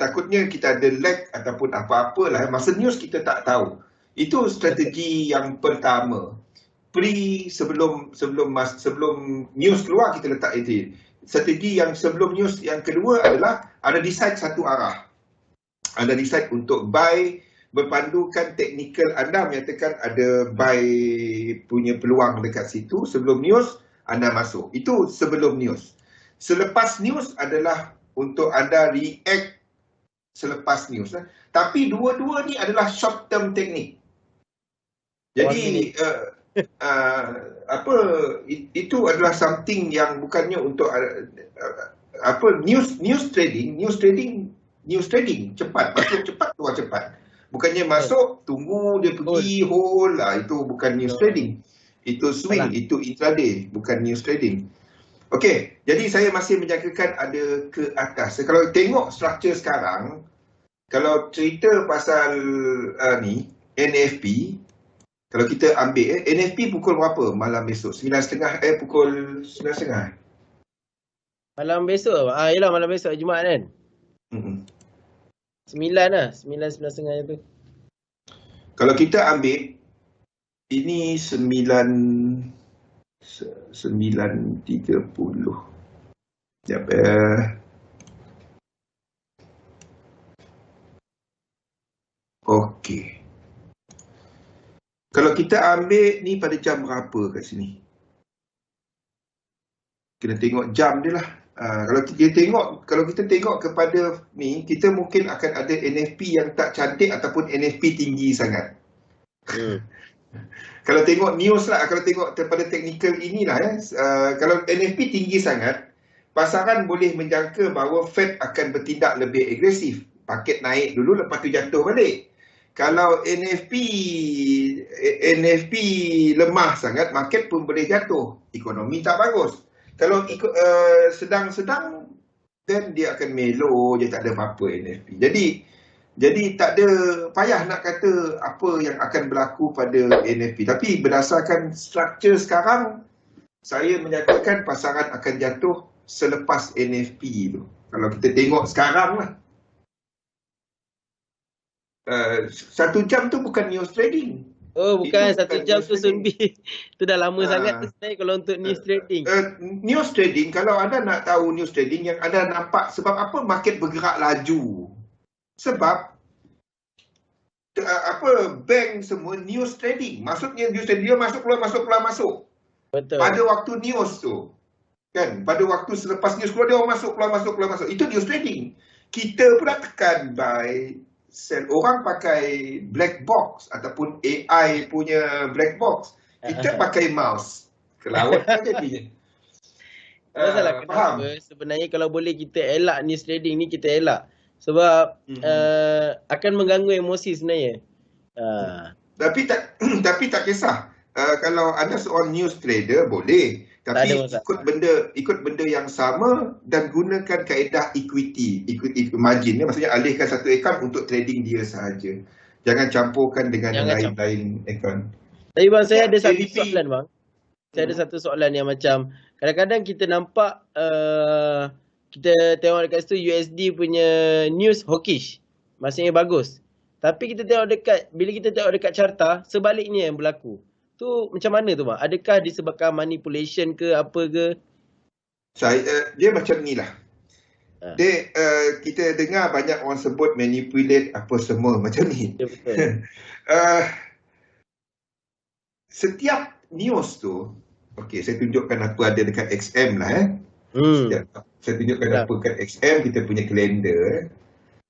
takutnya kita ada lag ataupun apa-apalah. Masa news kita tak tahu. Itu strategi yang pertama. Sebelum news keluar kita letak itu. Strategi yang sebelum news yang kedua adalah ada decide satu arah. Ada decide untuk buy berpandukan teknikal anda menyatakan ada buy punya peluang dekat situ. Sebelum news anda masuk. Itu sebelum news. Selepas news adalah untuk anda react selepas news. Tapi dua-dua ni adalah short term teknik. Jadi itu adalah something yang bukannya untuk news trading cepat, masuk cepat, keluar cepat. Bukannya masuk tunggu dia pergi hold, itu bukan news trading. Itu swing, itu intraday, bukan news trading. Okey, jadi saya masih menjangkakan ada ke atas. Kalau tengok struktur sekarang, kalau cerita pasal ni NFP, Kalau kita ambil NFP pukul berapa malam besok? 9.30 pukul 9.30. Malam besok. Yelah malam besok Jumaat kan. Mm-mm. 9 lah. 9.30 tu. Kalau kita ambil ini 9.30. Sekejap Okey. Kalau kita ambil ni pada jam berapa kat sini? Kena tengok jam dia lah. Kalau kita tengok kepada ni, kita mungkin akan ada NFP yang tak cantik ataupun NFP tinggi sangat. Kalau tengok news lah, kalau tengok daripada teknikal inilah kalau NFP tinggi sangat, pasaran boleh menjangka bahawa Fed akan bertindak lebih agresif. Paket naik dulu, lepas tu jatuh balik. Kalau NFP lemah sangat, market pun boleh jatuh. Ekonomi tak bagus. Kalau sedang-sedang, then dia akan melo je, tak ada apa-apa NFP. Jadi tak ada payah nak kata apa yang akan berlaku pada NFP. Tapi berdasarkan struktur sekarang, saya menyatakan pasaran akan jatuh selepas NFP tu. Kalau kita tengok sekarang lah. 1 jam tu bukan news trading. Oh bukan, Itu 1 jam tu Sunbi. Tu dah lama sangat tu sebenarnya kalau untuk news trading. News trading, kalau anda nak tahu news trading, yang anda nampak sebab apa market bergerak laju. Sebab bank semua news trading. Maksudnya news trading dia masuk keluar masuk. Betul. Pada waktu news tu. Kan, pada waktu selepas news keluar dia orang masuk keluar masuk. Itu news trading. Kita pula tekan buy sell. Orang pakai black box ataupun AI punya black box. Kita pakai mouse. Kelawat kan jadinya. Masalah kenapa sebenarnya kalau boleh kita elak news trading ni, kita elak. Sebab akan mengganggu emosi sebenarnya. Tapi tak kisah. Kalau anda seorang news trader boleh, tapi ikut benda yang sama dan gunakan kaedah equity margin, maksudnya alihkan satu akaun untuk trading dia sahaja. Jangan campurkan dengan lain-lain akaun. Tapi bang, saya ada satu soalan bang. Saya ada satu soalan yang macam kadang-kadang kita nampak kita tengok dekat situ USD punya news hawkish. Maksudnya bagus. Tapi kita tengok bila kita tengok dekat carta, sebaliknya yang berlaku. Tu macam mana tu bang? Adakah disebabkan manipulation ke apa ke? Dia macam ni lah. Kita dengar banyak orang sebut manipulate apa semua macam ni. Ya, betul. Setiap news tu, okey, saya tunjukkan apa ada dekat XM lah saya tunjukkan apa dekat XM, kita punya kalender.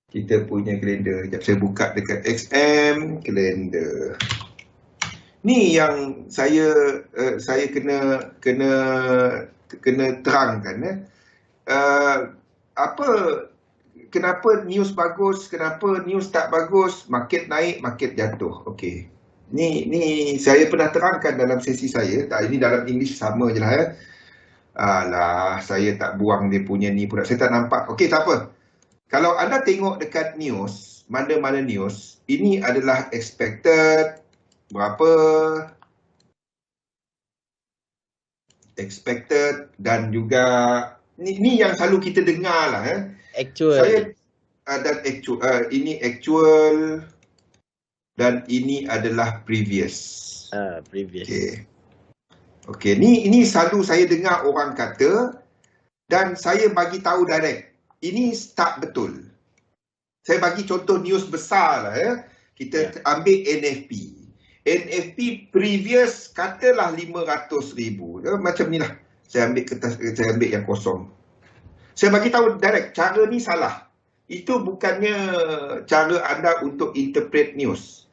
Kita punya kalender. Sekejap saya buka dekat XM kalender. Ni yang saya kena terangkan kenapa news bagus, kenapa news tak bagus, market naik, market jatuh. Okey. Ni saya pernah terangkan dalam sesi saya. Ini dalam English sama je lah Alah, saya tak buang dia punya ni pula. Saya tak nampak. Okey, tak apa. Kalau anda tengok dekat news, mana-mana news, ini adalah expected berapa, expected, dan juga ni yang selalu kita dengar lah actual. Saya dan actual, ini actual dan ini adalah previous. Previous. Okey, ini selalu saya dengar orang kata dan saya bagi tahu direct. Ini tak betul. Saya bagi contoh news besar lah Kita ambil NFP. NFP previous katalah 500,000. Macam ni lah. Saya ambil yang kosong. Saya bagi tahu direct, cara ni salah. Itu bukannya cara anda untuk interpret news.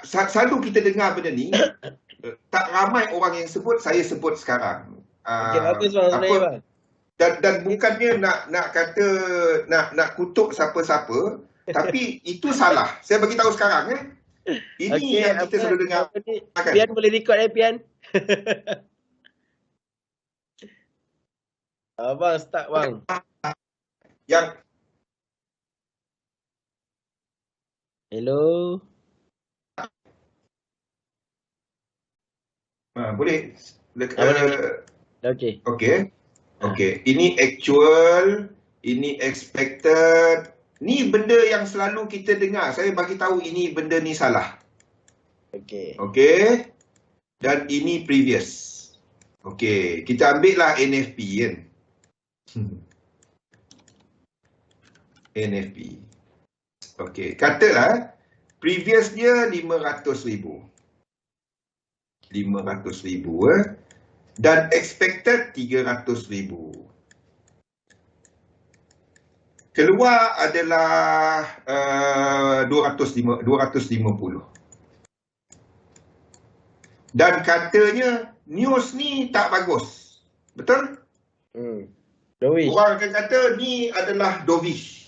Selalu kita dengar benda ni. Tak ramai orang yang sebut, saya sebut sekarang. Dan bukannya nak kata nak kutuk siapa-siapa, tapi itu salah. Saya bagi tahu sekarang Ini yang kita selalu dengar. Pian boleh record Pian. Abang start bang. Yang Hello. Boleh? Boleh. Okey. Okey. Ini actual, ini expected. Ni benda yang selalu kita dengar. Saya bagi tahu ini benda ni salah. Okey. Okey. Dan ini previous. Okey, kita ambil lah NFP kan. NFP. Okey, katalah previous dia 500,000. 500,000 dan expected 300,000. Keluar adalah 250. Dan katanya news ni tak bagus. Betul? Dovish. Orang akan kata ni adalah dovish.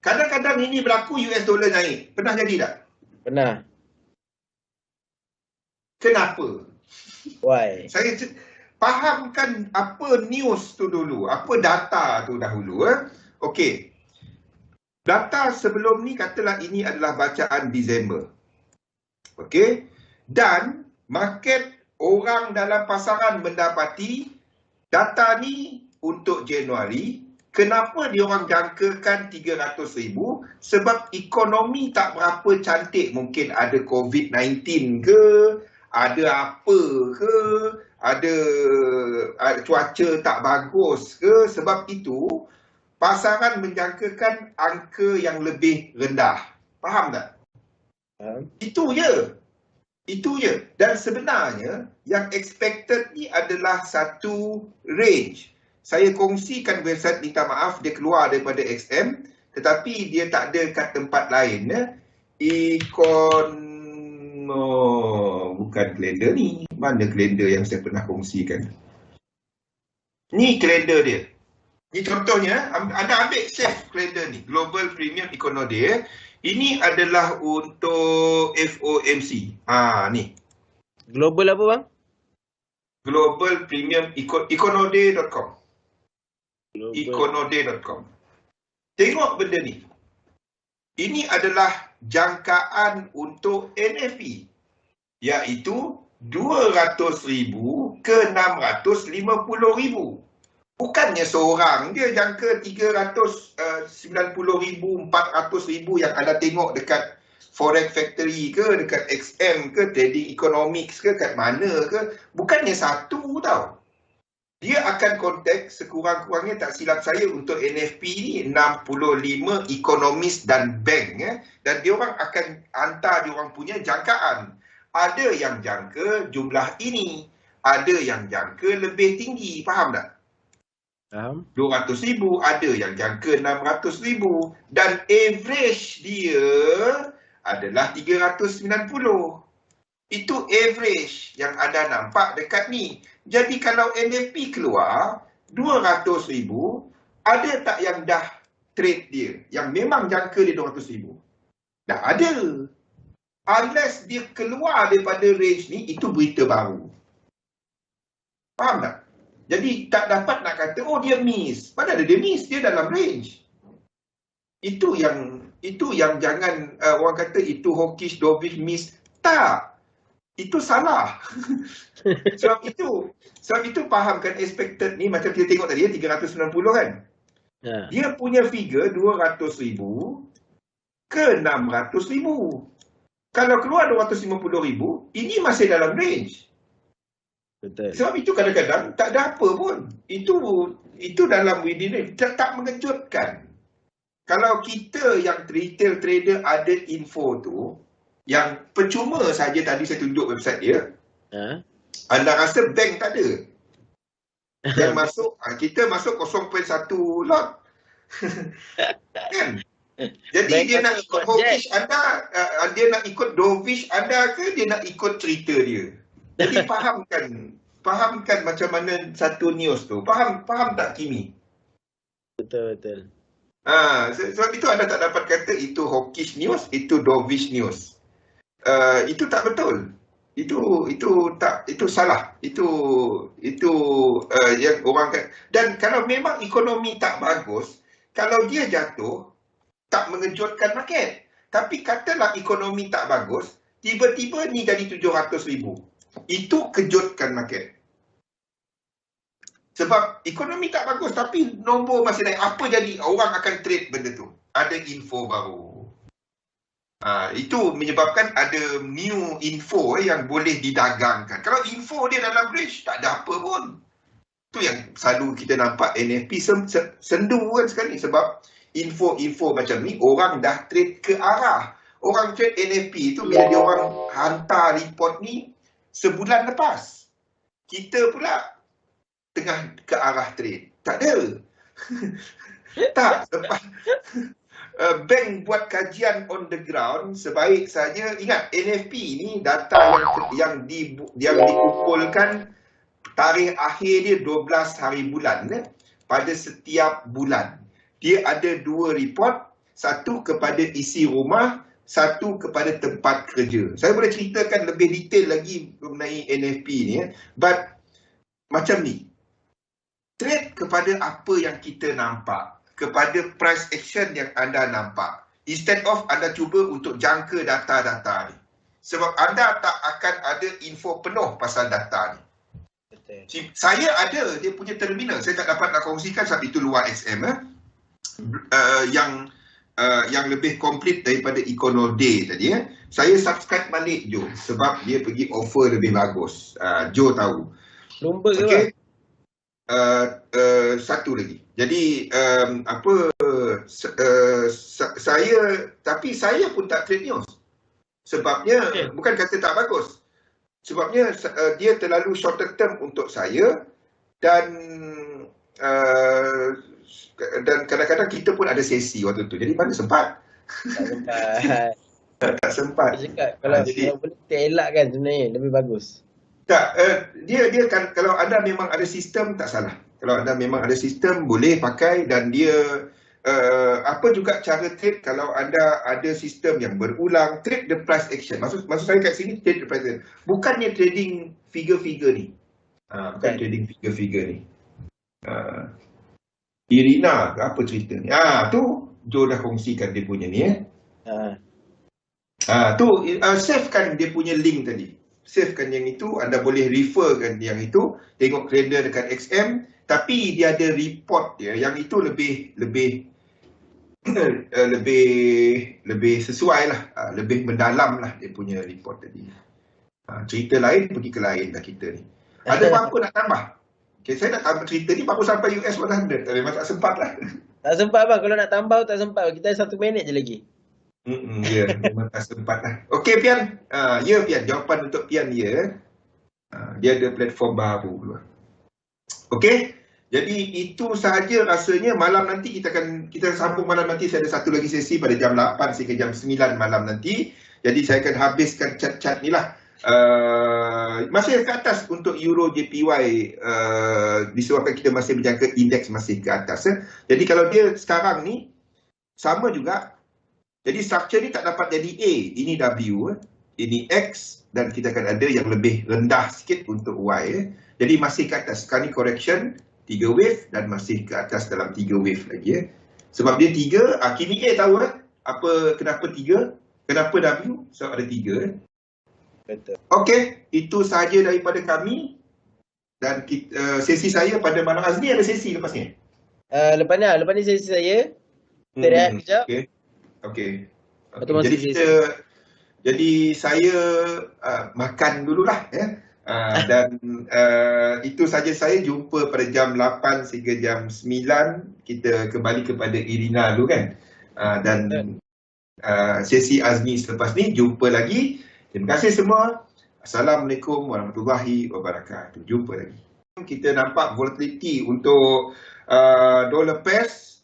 Kadang-kadang ini berlaku US dollar naik. Pernah jadi tak? Pernah. Kenapa? Why? Saya fahamkan apa news tu dulu, apa data tu dahulu. Okey. Data sebelum ni katalah ini adalah bacaan Disember. Okey. Dan market orang dalam pasaran mendapati data ni untuk Januari. Kenapa diorang jangkakan 300,000? Sebab ekonomi tak berapa cantik. Mungkin ada COVID-19 ke, ada apa ke, ada cuaca tak bagus ke. Sebab itu pasaran menjangkakan angka yang lebih rendah. Faham tak? Itu je. Dan sebenarnya yang expected ni adalah satu range. Saya kongsikan website, minta maaf dia keluar daripada XM, tetapi dia tak ada kat tempat lain. Bukan kalender ni. Mana kalender yang saya pernah kongsikan? Ni kalender dia. Ni contohnya, anda ambil save kalender ni, Global Premium Econo Day. Ini adalah untuk FOMC. Ni. Global apa bang? Global Premium Econoday.com. Econoday.com. Tengok benda ni. Ini adalah jangkaan untuk NFP, iaitu 200,000 ke 650,000. Bukannya seorang dia jangka 390,000, 400,000 yang anda tengok dekat Forex Factory ke, dekat XM ke, Trading Economics ke, kat mana ke. Bukannya satu tau. Dia akan kontak sekurang-kurangnya, tak silap saya, untuk NFP ni 65 ekonomis dan bank. Dan diorang akan hantar diorang punya jangkaan. Ada yang jangka jumlah ini, ada yang jangka lebih tinggi. Faham tak? Faham. 200,000, ada yang jangka 600,000. Dan average dia adalah 390. Itu average yang anda nampak dekat ni. Jadi kalau NFP keluar 200,000, ada tak yang dah trade dia? Yang memang jangka dia 200,000? Dah ada. Unless dia keluar daripada range ni, itu berita baru. Faham tak? Jadi tak dapat nak kata, oh dia miss. Padahal dia miss, dia dalam range. Itu yang jangan orang kata itu hawkish, dovish, miss. Tak. Itu salah. Sebab itu fahamkan expected ni, macam kita tengok tadi 390 kan. Dia punya figure 200,000 ke 600,000. Kalau keluar 250,000, ini masih dalam range. Betul. Sebab itu kadang-kadang tak ada apa pun. Itu dalam within range. Tak mengejutkan. Kalau kita yang retail trader ada info tu, yang percuma saja tadi saya tunjuk website dia, anda rasa bank tak ada. Yang masuk, kita masuk 0.1 lot. Kan? Jadi bank dia nak ikut hawkish anda, dia nak ikut dovish anda ke dia nak ikut cerita dia. Jadi fahamkan macam mana satu news tu. Faham tak Kimi? Betul. Sebab itu anda tak dapat kata itu hawkish news, itu dovish news. Itu tak betul. Itu salah. Itu yang orang kata. Dan kalau memang ekonomi tak bagus, kalau dia jatuh tak mengejutkan market. Tapi katalah ekonomi tak bagus, tiba-tiba ni jadi 700,000. Itu kejutkan market. Sebab ekonomi tak bagus tapi nombor masih naik. Apa jadi? Orang akan trade benda tu. Ada info baru. Itu menyebabkan ada new info yang boleh didagangkan. Kalau info dia dalam range, tak ada apa pun. Itu yang selalu kita nampak NFP sendu kan sekali. Sebab info-info macam ni, orang dah trade ke arah. Orang trade NFP tu bila dia orang hantar report ni sebulan lepas. Kita pula tengah ke arah trade. Tak ada. Tak. Lepas bank buat kajian on the ground, sebaik saja ingat NFP ni data yang dikumpulkan tarikh akhir dia 12 hari bulan pada setiap bulan. Dia ada 2 report, satu kepada isi rumah, satu kepada tempat kerja. Saya boleh ceritakan lebih detail lagi mengenai NFP ni, but macam ni. Trade kepada apa yang kita nampak, kepada price action yang anda nampak. Instead of anda cuba untuk jangka data-data ni. Sebab anda tak akan ada info penuh pasal data ni. Betul. Saya ada dia punya terminal. Saya tak dapat nak kongsikan sebab itu luar XM. Yang lebih komplit daripada Econoday tadi. Saya subscribe balik Joe. Sebab dia pergi offer lebih bagus. Joe tahu. Lumba ke okay. Satu lagi. Jadi saya pun tak trade news. Sebabnya bukan kata tak bagus. Sebabnya dia terlalu short term untuk saya dan kadang-kadang kita pun ada sesi waktu tu. Jadi mana sempat? Tak sempat. Tak sempat. Kalau boleh elak kan sebenarnya lebih bagus. Tak, dia kan kalau anda memang ada sistem tak salah. Kalau anda memang ada sistem boleh pakai dan dia apa juga cara trade kalau anda ada sistem yang berulang, trade the price action. Maksud saya kat sini trade the price action. Bukannya trading figure-figure ni. Bukan trading figure-figure ni. Irina ke apa cerita ni? Tu Joe dah kongsikan dia punya ni tu save kan dia punya link tadi. Savekan yang itu, anda boleh referkan yang itu, tengok kalender dekat XM, tapi dia ada report dia yang itu lebih sesuai lah, lebih mendalam lah dia punya report tadi. Cerita lain pergi ke lain dah kita ni. Ada apa-apa nak tambah? Okay, saya nak tambah cerita ni baru sampai US 100, tapi memang tak sempat lah. Tak sempat bang, kalau nak tambah tak sempat. Kita ada 1 minit je lagi. Ya, memang tak sempat lah. Okey Pian, ya Pian, jawapan untuk Pian ya. Dia ada platform baru. Okey, jadi itu sahaja rasanya. Malam nanti kita sambung malam nanti. Saya ada satu lagi sesi pada jam 8 sehingga jam 9 malam nanti. Jadi saya akan habiskan chat-chat ni lah. Masih ke atas untuk Euro JPY disebabkan kita masih menjangka indeks masih ke atas. Jadi kalau dia sekarang ni sama juga. Jadi structure ni tak dapat jadi A, ini W, ini X dan kita akan ada yang lebih rendah sikit untuk Y. Jadi masih ke atas. Sekarang ni correction 3 wave dan masih ke atas dalam 3 wave lagi. Sebab dia 3, kini A tahu kenapa 3? Kenapa W? Sebab ada 3. Betul. Okey, itu sahaja daripada kami. Dan sesi saya pada malam Azni ada sesi lepas ni? Lepas ni sesi saya. Kita rehat kejap. Okey. Jadi saya makan dululah ya. Dan itu saja saya jumpa pada jam 8 sehingga jam 9 kita kembali kepada Irina dulu kan. Dan sesi Azmi selepas ni jumpa lagi. Terima kasih semua. Assalamualaikum warahmatullahi wabarakatuh. Jumpa lagi. Kita nampak volatility untuk dollar pairs.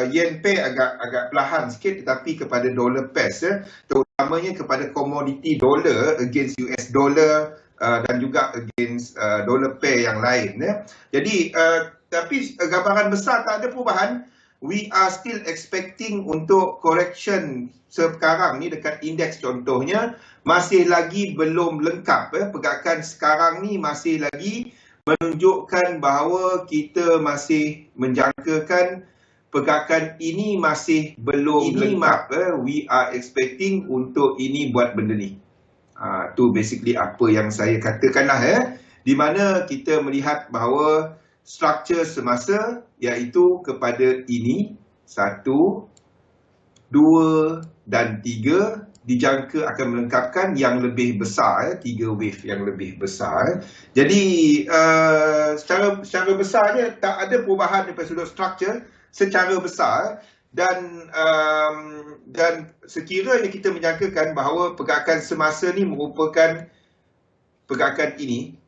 Yen pair agak perlahan sikit tetapi kepada dollar pairs terutamanya kepada komoditi dollar against US dollar dan juga against dollar pair yang lain Jadi tapi gambaran besar tak ada perubahan. We are still expecting untuk correction sekarang ni dekat indeks contohnya masih lagi belum lengkap pergerakan sekarang ni masih lagi menunjukkan bahawa kita masih menjangkakan pergerakan ini masih belum lengkap. We are expecting untuk ini buat benda ni. Tu basically apa yang saya katakan lah di mana kita melihat bahawa struktur semasa iaitu kepada ini 1, 2 dan 3 dijangka akan melengkapkan yang lebih besar, 3 wave yang lebih besar. Jadi secara besarnya tak ada perubahan daripada sudut struktur secara besar. Dan sekiranya kita menjangkakan bahawa pergerakan semasa ni merupakan pergerakan ini,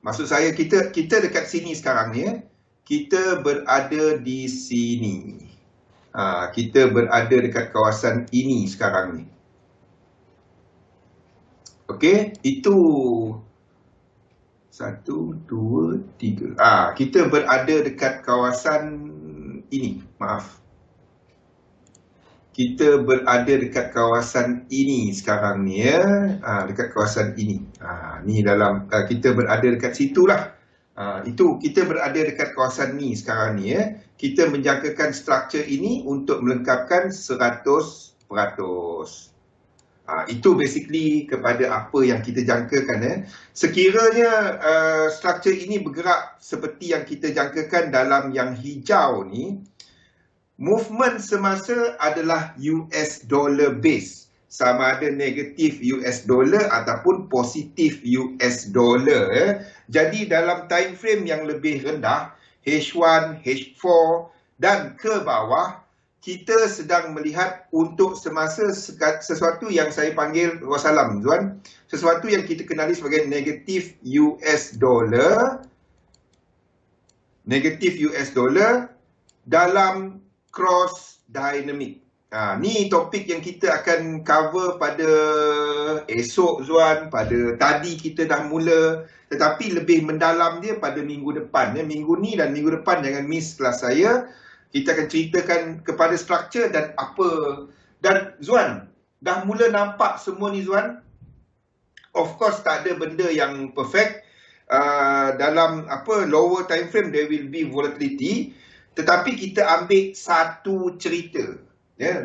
maksud saya kita dekat sini sekarang ni, kita berada di sini. Kita berada dekat kawasan ini sekarang ni. Okey, itu 1, 2, 3. Kita berada dekat kawasan ini. Maaf. Kita berada dekat kawasan ini sekarang ni dekat kawasan ini. Ni dalam kita berada dekat situlah. Itu kita berada dekat kawasan ni sekarang ni Kita menjangkakan struktur ini untuk melengkapkan 100%. Itu basically kepada apa yang kita jangkakan. Sekiranya struktur ini bergerak seperti yang kita jangkakan dalam yang hijau ni, movement semasa adalah US dollar base, sama ada negatif US dollar ataupun positif US dollar. Jadi dalam time frame yang lebih rendah, H1, H4 dan ke bawah, kita sedang melihat untuk semasa sesuatu yang saya panggil wassalam tuan, sesuatu yang kita kenali sebagai negatif US dollar, dalam cross dynamic. Ni topik yang kita akan cover pada esok Zuan, pada tadi kita dah mula, tetapi lebih mendalam dia pada minggu depan. Minggu ni dan minggu depan jangan miss kelas saya. Kita akan ceritakan kepada struktur dan apa. Dan Zuan, dah mula nampak semua ni Zuan. Of course tak ada benda yang perfect. Dalam lower time frame there will be volatility. Tetapi kita ambil satu cerita.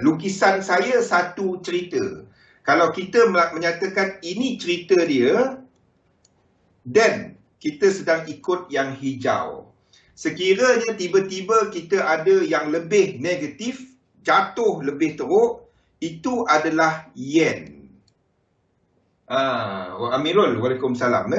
Lukisan saya satu cerita. Kalau kita menyatakan ini cerita dia, then kita sedang ikut yang hijau. Sekiranya tiba-tiba kita ada yang lebih negatif, jatuh lebih teruk, itu adalah yen. Amirul, waalaikumsalam.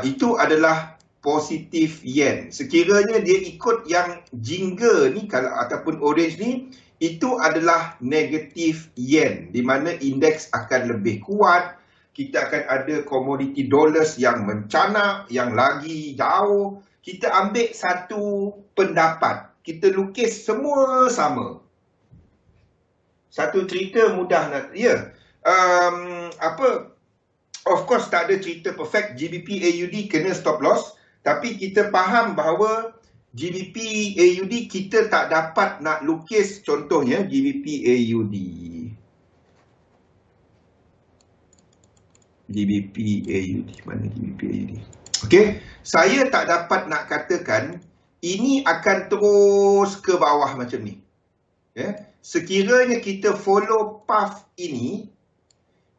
Itu adalah positif yen. Sekiranya dia ikut yang jingga ni ataupun orange ni, itu adalah negatif yen, di mana indeks akan lebih kuat. Kita akan ada komoditi dollars yang mencanak, yang lagi jauh. Kita ambil satu pendapat. Kita lukis semua sama. Satu cerita mudah nak. Of course tak ada cerita perfect. GBP AUD kena stop loss. Tapi kita faham bahawa GBP AUD kita tak dapat nak lukis contohnya GBP AUD. Mana GBP AUD? Okey, saya tak dapat nak katakan ini akan terus ke bawah macam ni. Sekiranya kita follow path ini,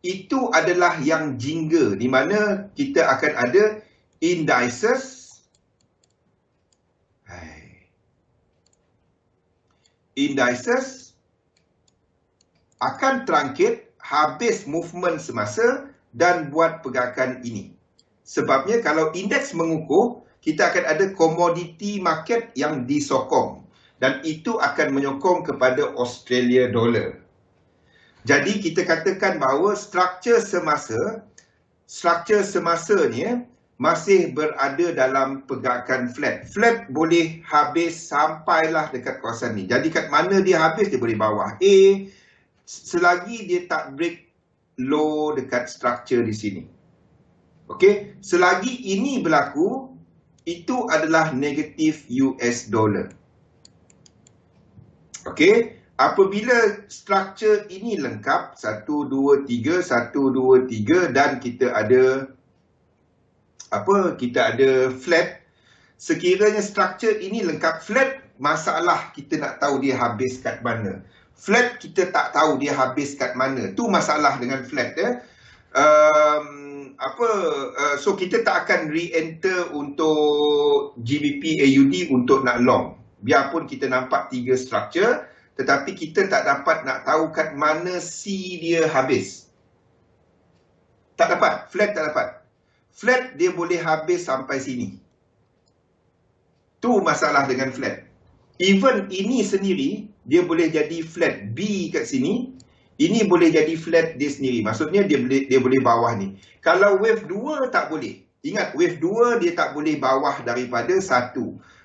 itu adalah yang jingga, di mana kita akan ada indices. Indices akan terangkit habis movement semasa dan buat pergerakan ini. Sebabnya kalau indeks mengukuh, kita akan ada komoditi market yang disokong. Dan itu akan menyokong kepada Australia dollar. Jadi kita katakan bahawa struktur semasa ni masih berada dalam pergerakan flat. Flat boleh habis sampailah dekat kawasan ni. Jadi kat mana dia habis, dia boleh bawah A. Selagi dia tak break low dekat struktur di sini. Okey, selagi ini berlaku, itu adalah negatif US dollar. Okey, apabila struktur ini lengkap, 1, 2, 3, 1, 2, 3 dan kita ada kita ada flat. Sekiranya structure ini lengkap flat, masalah kita nak tahu dia habis kat mana. Flat kita tak tahu dia habis kat mana. Tu masalah dengan flat ya. So kita tak akan re-enter untuk GBP AUD untuk nak long. Biarpun kita nampak 3 structure, tetapi kita tak dapat nak tahu kat mana C dia habis. Tak dapat, flat tak dapat. Flat dia boleh habis sampai sini. Tu masalah dengan flat. Even ini sendiri, dia boleh jadi flat B kat sini. Ini boleh jadi flat dia sendiri. Maksudnya dia boleh bawah ni. Kalau wave 2 tak boleh. Ingat, wave 2 dia tak boleh bawah daripada 1.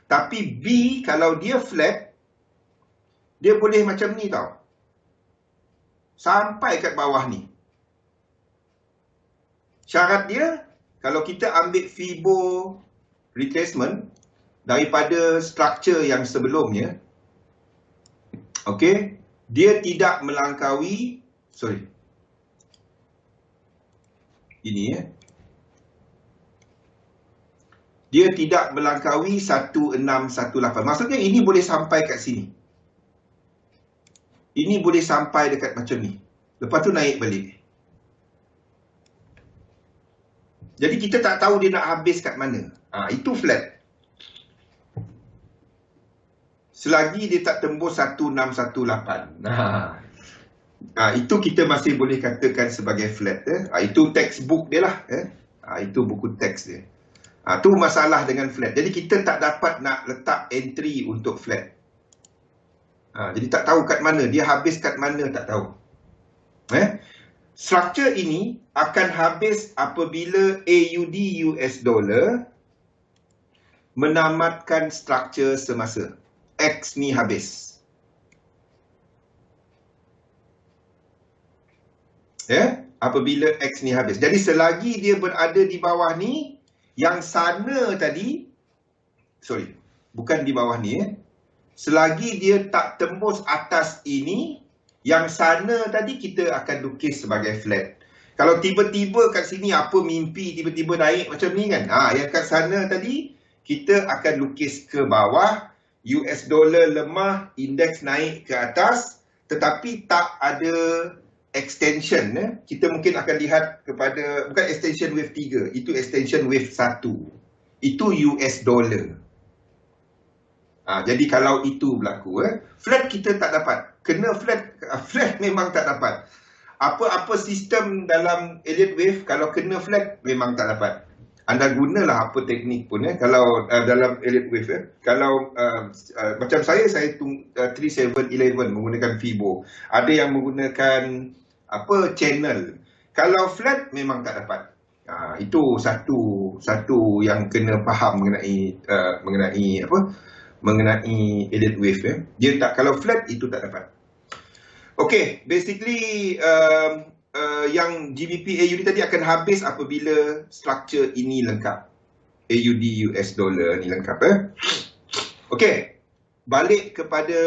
Tapi B kalau dia flat, dia boleh macam ni tau. Sampai kat bawah ni. Syarat dia, kalau kita ambil Fibo retracement daripada structure yang sebelumnya, okey, dia tidak melangkaui, ini ya. Dia tidak melangkaui 1618. Maksudnya ini boleh sampai kat sini. Ini boleh sampai dekat macam ni. Lepas tu naik balik. Jadi kita tak tahu dia nak habis kat mana. Itu flat. Selagi dia tak tembus 1618. Itu kita masih boleh katakan sebagai flat. Itu textbook dia lah. Itu buku teks dia. Tu masalah dengan flat. Jadi kita tak dapat nak letak entry untuk flat. Jadi tak tahu kat mana. Dia habis kat mana tak tahu. Structure ini akan habis apabila AUD US dollar menamatkan structure semasa. X ni habis. Apabila X ni habis. Jadi selagi dia berada di bawah ni, yang sana tadi, bukan di bawah ni. Selagi dia tak tembus atas ini, yang sana tadi kita akan lukis sebagai flat. Kalau tiba-tiba kat sini apa mimpi tiba-tiba naik macam ni kan. Yang kat sana tadi kita akan lukis ke bawah. US dollar lemah, indeks naik ke atas, tetapi tak ada extension. Kita mungkin akan lihat kepada, bukan extension wave 3, itu extension wave 1. Itu US dollar. Jadi kalau itu berlaku, flat kita tak dapat. Kena flat memang tak dapat. Apa-apa sistem dalam Elliott wave, kalau kena flat memang tak dapat. Anda gunalah apa teknik pun kalau dalam Elliott wave kalau macam saya 3711 menggunakan Fibo. Ada yang menggunakan channel. Kalau flat memang tak dapat. Itu satu yang kena faham mengenai Elliott wave. Dia tak, kalau flat itu tak dapat. Okey, basically yang GBP AUD tadi akan habis apabila structure ini lengkap. AUD US dollar ni lengkap. Okey, balik kepada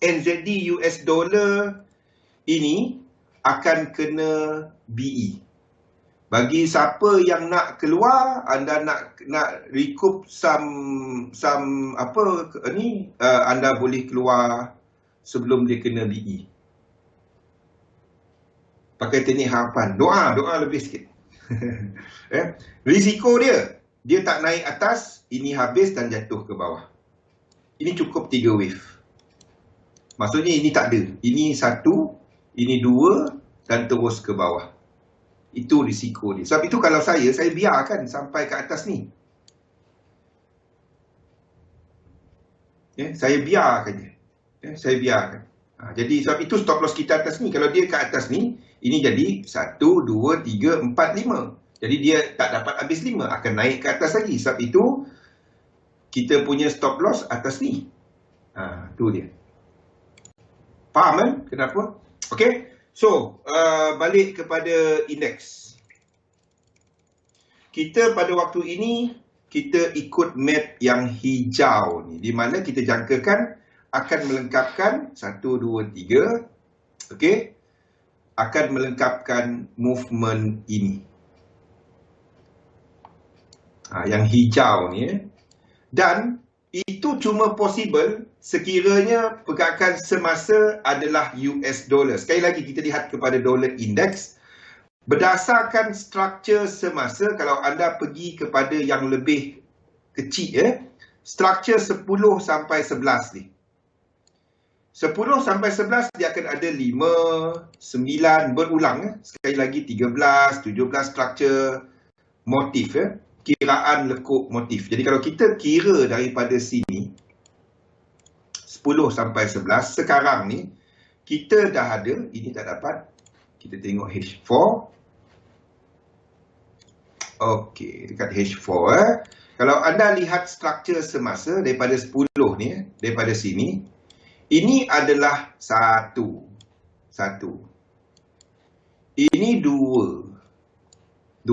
NZD US dollar ini akan kena BE. Bagi siapa yang nak keluar, anda nak recoup anda boleh keluar sebelum dia kena BE. Pakai teknik harapan. Doa lebih sikit. Risiko dia tak naik atas, ini habis dan jatuh ke bawah. Ini cukup 3 wave. Maksudnya ini tak ada. Ini 1, ini 2 dan terus ke bawah. Itu risiko dia. Sebab itu kalau saya biarkan sampai ke atas ni. Saya biarkan je. Saya biarkan. Jadi sebab itu stop loss kita atas ni. Kalau dia ke atas ni, ini jadi 1, 2, 3, 4, 5. Jadi dia tak dapat habis 5. Akan naik ke atas lagi. Sebab itu, kita punya stop loss atas ni. Tu dia. Faham kan? Kenapa? Okay. So, balik kepada indeks. Kita pada waktu ini, kita ikut map yang hijau ni. Di mana kita jangkakan akan melengkapkan 1, 2, 3. Okay. Akan melengkapkan movement ini. Yang hijau ni. Dan itu cuma possible sekiranya pergerakan semasa adalah US dollar. Sekali lagi kita lihat kepada dollar index. Berdasarkan struktur semasa, kalau anda pergi kepada yang lebih kecil, struktur 10 sampai 11 ni. 10 sampai 11 dia akan ada 5, 9 berulang. Sekali lagi 13, 17 struktur motif. Kiraan lekuk motif. Jadi kalau kita kira daripada sini 10 sampai 11, sekarang ni kita dah ada, ini tak dapat. Kita tengok H4. Okey, dekat H4 Kalau anda lihat struktur semasa daripada 10 ni, daripada sini, ini adalah 1. Ini 2.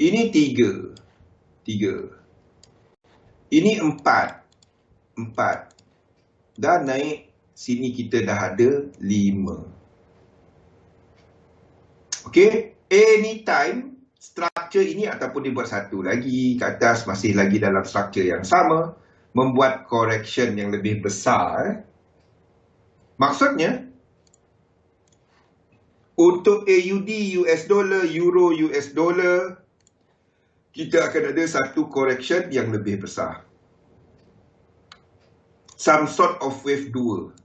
Ini 3. Ini 4. Dan naik sini kita dah ada 5. Okey, anytime struktur ini ataupun dibuat satu lagi ke atas, masih lagi dalam struktur yang sama, membuat correction yang lebih besar. Maksudnya, untuk AUD US dollar, Euro US dollar, kita akan ada satu correction yang lebih besar. Some sort of wave 2.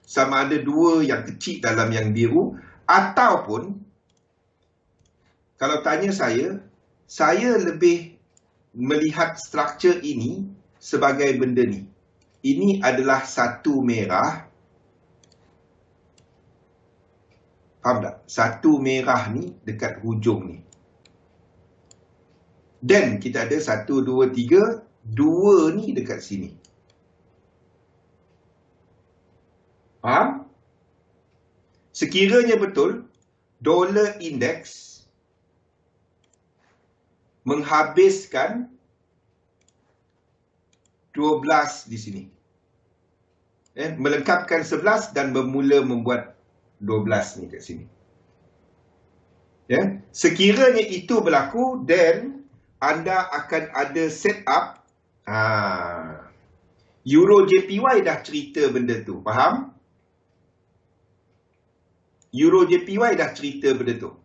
Sama ada 2 yang kecil dalam yang biru, ataupun kalau tanya saya lebih melihat struktur ini sebagai benda ni. Ini adalah satu merah. Faham tak? Satu merah ni dekat hujung ni. Dan kita ada 1, 2, 3, 2 ni dekat sini. Faham? Sekiranya betul, dollar index menghabiskan 12 di sini. Melengkapkan 11 dan bermula membuat 12 ni kat sini. Sekiranya itu berlaku, then anda akan ada set up. Euro JPY dah cerita benda tu. Faham? Euro JPY dah cerita benda tu.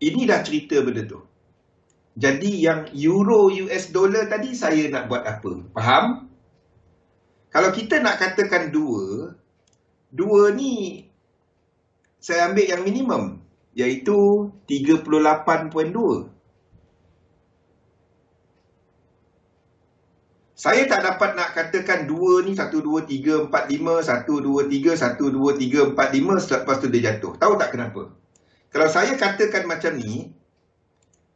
Ini dah cerita benda tu. Jadi yang Euro US dollar tadi saya nak buat apa? Faham? Kalau kita nak katakan 2 ni saya ambil yang minimum, iaitu 38.2. Saya tak dapat nak katakan 2 ni 1, 2, 3, 4, 5, 1, 2, 3, 1, 2, 3, 4, 5, selepas tu dia jatuh. Tahu tak kenapa? Kalau saya katakan macam ni,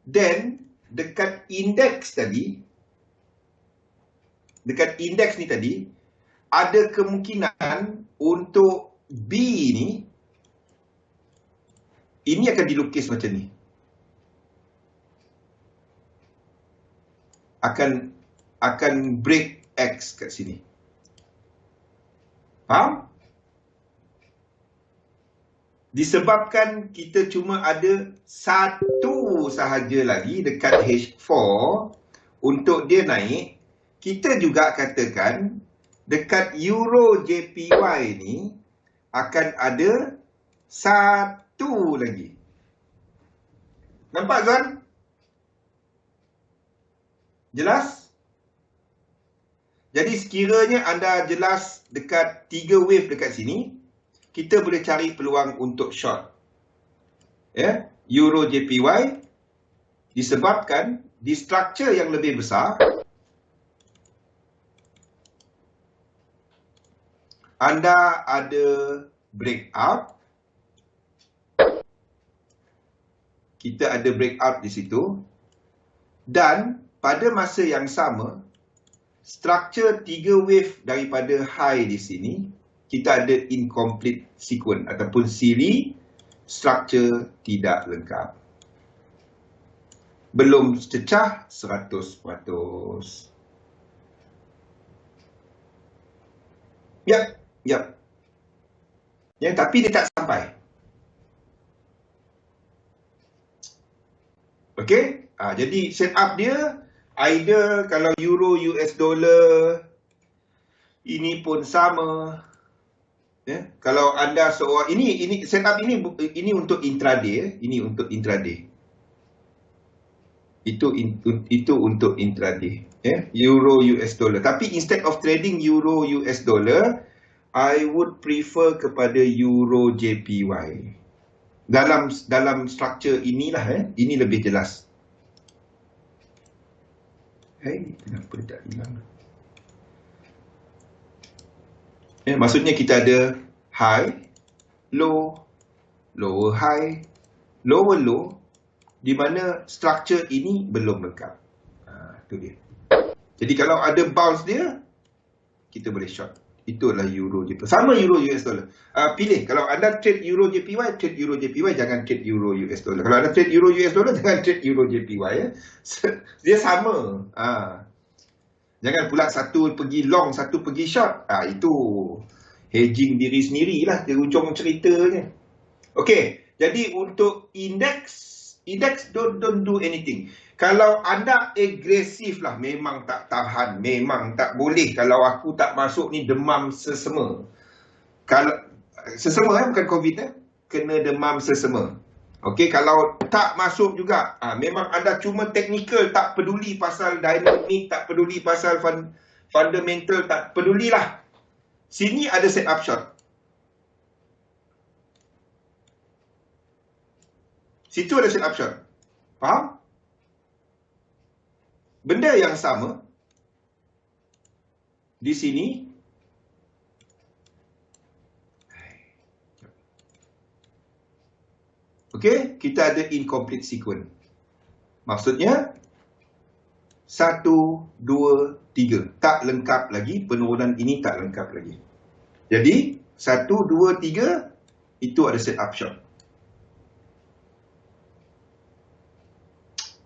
then dekat indeks tadi, ada kemungkinan untuk B ni, ini akan dilukis macam ni. Akan break X kat sini. Faham? Disebabkan kita cuma ada satu sahaja lagi dekat H4 untuk dia naik, kita juga katakan dekat Euro JPY ni akan ada satu lagi. Nampak tuan? Jelas? Jadi sekiranya anda jelas dekat 3 wave dekat sini, kita boleh cari peluang untuk short. Euro JPY disebabkan di struktur yang lebih besar, anda ada breakout. Kita ada breakout di situ. Dan pada masa yang sama, struktur 3 wave daripada high di sini, kita ada incomplete sequence ataupun siri struktur tidak lengkap. Belum cecah 100%. Yap. Tapi dia tak sampai. Okey, jadi setup dia either kalau euro US dollar ini pun sama. Ya, kalau anda seorang ini setup ini untuk intraday, ini untuk intraday. Itu untuk intraday, ya, euro US dollar. Tapi instead of trading euro US dollar, I would prefer kepada euro JPY. Dalam struktur inilah, ini lebih jelas. Kenapa tak hilang? Maksudnya kita ada high, low, lower high, lower low, di mana struktur ini belum lengkap. Itu dia. Jadi kalau ada bounce dia, kita boleh short. Itulah euro JPY. Sama euro US dollar. Pilih, kalau anda trade euro JPY, trade euro JPY, jangan trade euro US dollar. Kalau anda trade euro US dollar, jangan trade euro JPY. Ya. Dia sama. Jangan pula satu pergi long, satu pergi short. Itu hedging diri sendirilah di ujung ceritanya. Okey, jadi untuk index don't do anything. Kalau anda agresif lah, memang tak tahan, memang tak boleh. Kalau aku tak masuk ni demam sesama. Kalau sesama bukan COVID kena demam sesama. Okey, kalau tak masuk juga, memang anda cuma technical, tak peduli pasal dynamic, tak peduli pasal fundamental, tak pedulilah. Sini ada set up short. Situ ada set up short. Faham? Benda yang sama di sini. Okey, kita ada incomplete sequence. Maksudnya 1, 2, 3. Tak lengkap lagi, penurunan ini tak lengkap lagi. Jadi 1, 2, 3 itu ada set up short.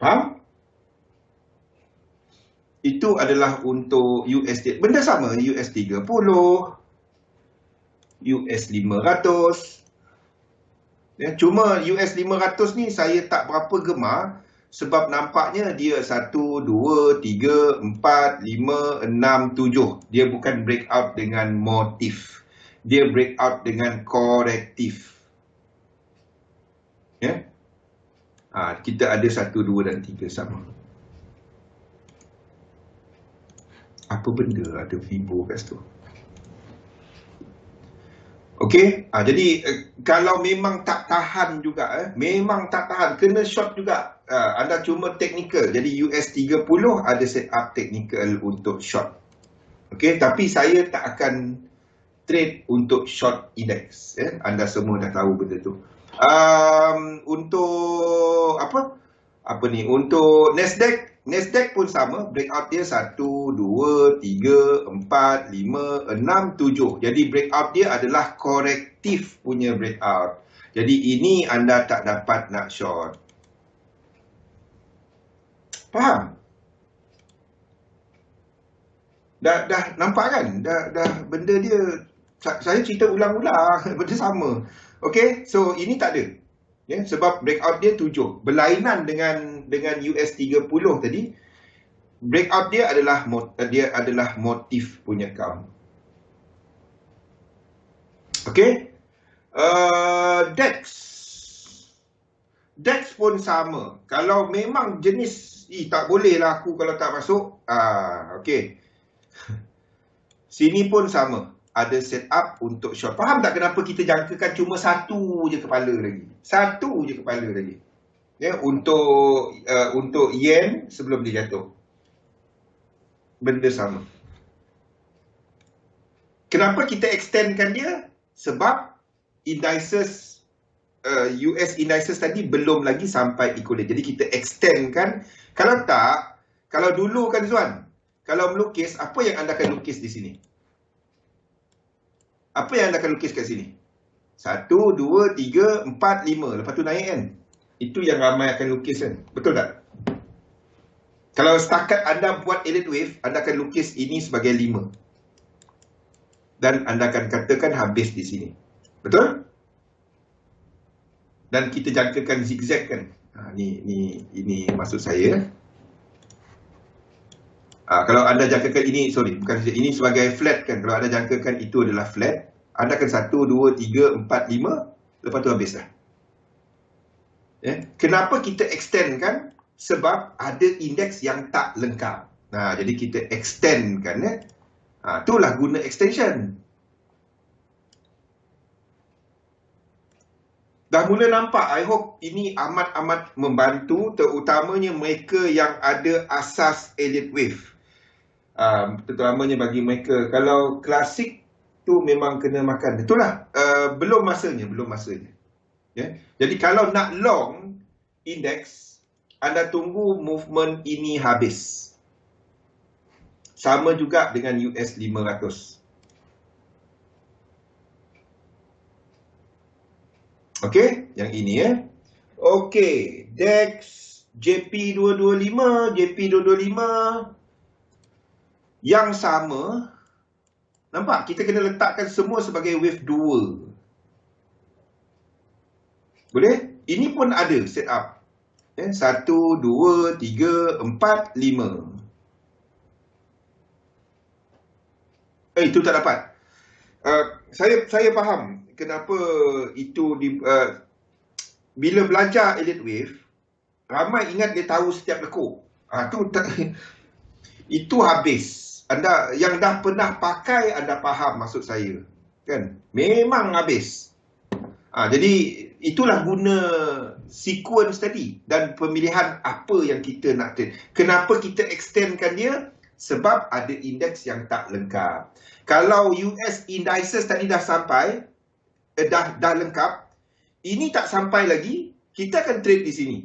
Faham? Itu adalah untuk USD. Benda sama, US 30, US 500. Ya, cuma US 500 ni saya tak berapa gemar sebab nampaknya dia 1, 2, 3, 4, 5, 6, 7. Dia bukan breakout dengan motif. Dia breakout dengan korektif. Ya. Kita ada 1, 2 dan 3 sama. Apa benda ada Fibo kat situ? Okey, jadi kalau memang tak tahan juga, memang tak tahan, kena short juga. Anda cuma technical. Jadi US 30 ada set up technical untuk short. Okey, tapi saya tak akan trade untuk short index. Anda semua dah tahu benda tu. Untuk untuk Nasdaq pun sama, breakout dia 1, 2, 3, 4, 5, 6, 7. Jadi breakout dia adalah korektif punya breakout. Jadi ini anda tak dapat nak short. Faham? Dah nampak kan? Dah benda dia saya cerita ulang-ulang, benda sama. Okey, so ini tak ada. Ya, sebab breakout dia 7. Berlainan dengan US 30 tadi. Breakout dia adalah motif punya count. Okey. DAX pun sama. Kalau memang jenis tak boleh lah aku kalau tak masuk. Okey. Sini pun sama. Ada set up untuk short. Faham tak kenapa kita jangkakan cuma satu je kepala lagi? Satu je kepala lagi. Ya, untuk yen sebelum dia jatuh. Benda sama. Kenapa kita extendkan dia? Sebab indices US indices tadi belum lagi sampai equilibrium. Jadi kita extendkan. Kalau tak, kalau dulu kan Zuan, kalau melukis, apa yang anda akan lukis di sini? Apa yang anda akan lukis kat sini? 1, 2, 3, 4, 5. Lepas tu naik kan? Itu yang ramai akan lukis kan? Betul tak? Kalau setakat anda buat elite wave, anda akan lukis ini sebagai 5. Dan anda akan katakan habis di sini. Betul? Dan kita jangkakan zigzag kan? Ini maksud saya. Kalau anda jangkakan ini, ini sebagai flat kan. Kalau anda jangkakan itu adalah flat, anda akan 1, 2, 3, 4, 5, lepas tu habis dah. Kenapa kita extend kan? Sebab ada indeks yang tak lengkap. Jadi kita extend kan. Itulah guna extension. Dah mula nampak, I hope ini amat-amat membantu, terutamanya mereka yang ada asas Elliott Wave. Terutamanya bagi mereka, kalau klasik tu memang kena makan. Itulah, belum masanya. Jadi kalau nak long index, anda tunggu movement ini habis. Sama juga dengan US 500. Okey, yang ini Okey, DEX JP225 yang sama. Nampak, kita kena letakkan semua sebagai wave 2. Boleh? Ini pun ada setup. 1, 2, 3, 4, 5. Itu tak dapat. Saya faham kenapa itu bila belajar Elliott Wave, ramai ingat dia tahu setiap lekuk. Itu habis. Anda yang dah pernah pakai, anda faham maksud saya. Kan? Memang habis. Jadi itulah guna sequence tadi dan pemilihan apa yang kita nak trade. Kenapa kita extendkan dia? Sebab ada indeks yang tak lengkap. Kalau US indices tadi dah sampai, dah lengkap, ini tak sampai lagi, kita akan trade di sini.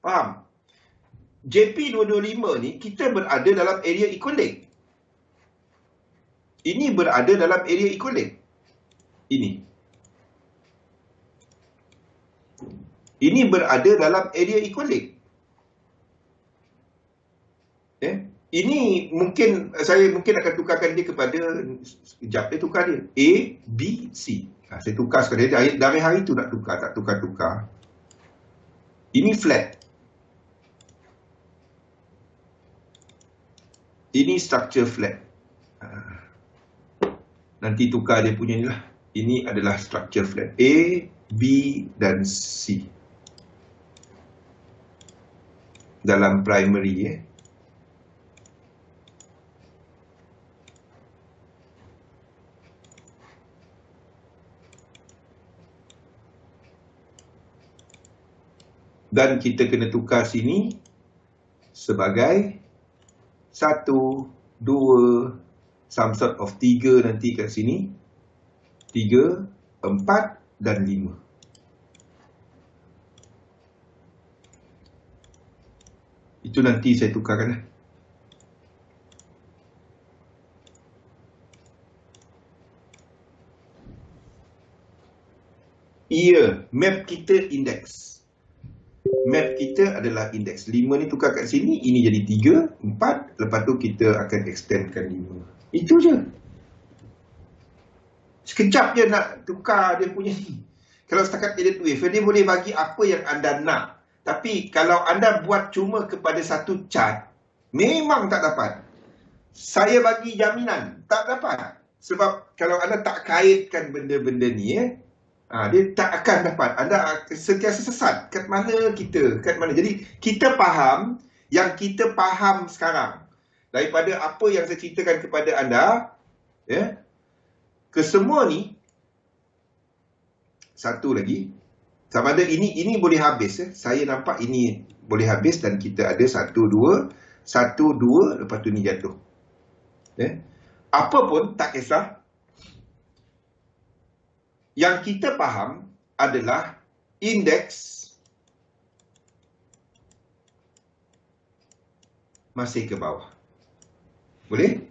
Faham? JP225 ni, kita berada dalam area equal. Ini berada dalam area equal. Ini berada dalam area equal. Ini saya mungkin akan tukarkan dia kepada, sekejap dia tukar dia, A, B, C. Saya tukar sekali, dari hari tu nak tukar, tak tukar-tukar. Ini flat. Ini structure flat. Nanti tukar dia punya ni lah. Ini adalah structure flat. A, B dan C. Dalam primary dan kita kena tukar sini sebagai 1, 2, some sort of 3 nanti kat sini, 3, 4 dan 5. Itu nanti saya tukarkan. Map kita indeks. Map kita adalah indeks. 5 ni tukar kat sini, ini jadi 3, 4, lepas tu kita akan extendkan 5. Itu je. Sekejap je nak tukar dia punya ni. Kalau setakat Elliott Wave, dia boleh bagi apa yang anda nak. Tapi kalau anda buat cuma kepada satu chart, memang tak dapat. Saya bagi jaminan, tak dapat. Sebab kalau anda tak kaitkan benda-benda ni, dia tak akan dapat. Anda sentiasa sesat. Kat mana kita? Kat mana? Jadi kita faham yang kita faham sekarang. Daripada apa yang saya ceritakan kepada anda, kesemua ni, satu lagi, sama ada ini boleh habis. Saya nampak ini boleh habis dan kita ada 1, 2, 1, 2, lepas tu ni jatuh. Apa pun tak kisah. Yang kita faham adalah indeks masih ke bawah. Boleh?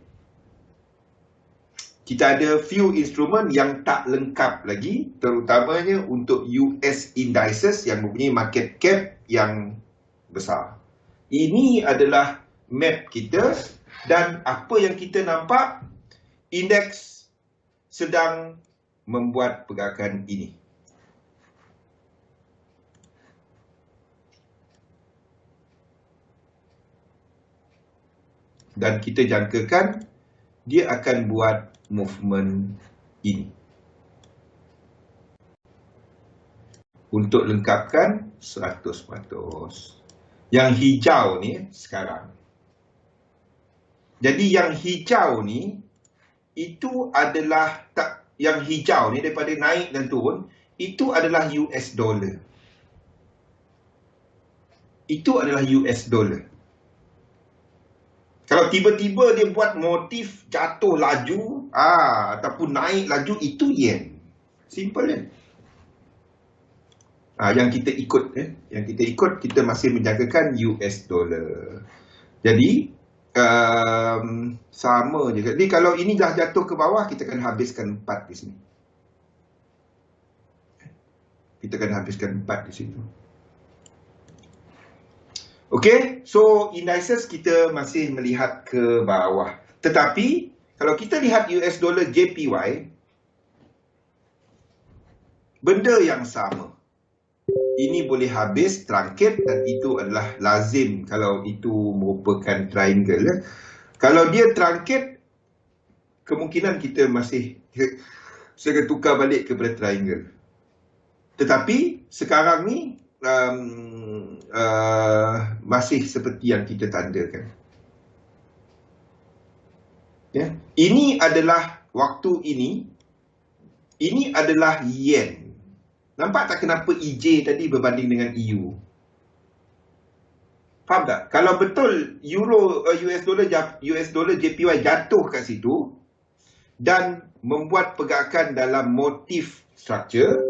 Kita ada few instrumen yang tak lengkap lagi, terutamanya untuk US indices yang mempunyai market cap yang besar. Ini adalah map kita dan apa yang kita nampak, indeks sedang membuat pergerakan ini. Dan kita jangkakan dia akan buat movement ini. Untuk lengkapkan 100%. Yang hijau ni sekarang. Jadi yang hijau ni, itu adalah, yang hijau ni daripada naik dan turun, itu adalah US dollar. Itu adalah US dollar. Kalau tiba-tiba dia buat motif jatuh laju, ataupun naik laju, itu yen. Simple kan? Yang kita ikut, kita masih menjagakan US dollar. Jadi, sama je. Jadi kalau ini dah jatuh ke bawah, kita akan habiskan 4 di sini. Kita akan habiskan 4 di situ. Okay, so indices kita masih melihat ke bawah. Tetapi, kalau kita lihat US dollar JPY, benda yang sama. Ini boleh habis trunket dan itu adalah lazim kalau itu merupakan triangle. Kalau dia trunket, kemungkinan kita masih saya tukar balik kepada triangle. Tetapi sekarang ni masih seperti yang kita tandakan. Ya. Ini adalah waktu ini adalah yen. Nampak tak kenapa EJ tadi berbanding dengan EU? Faham tak? Kalau betul US dollar JPY jatuh kat situ dan membuat pergerakan dalam motif structure,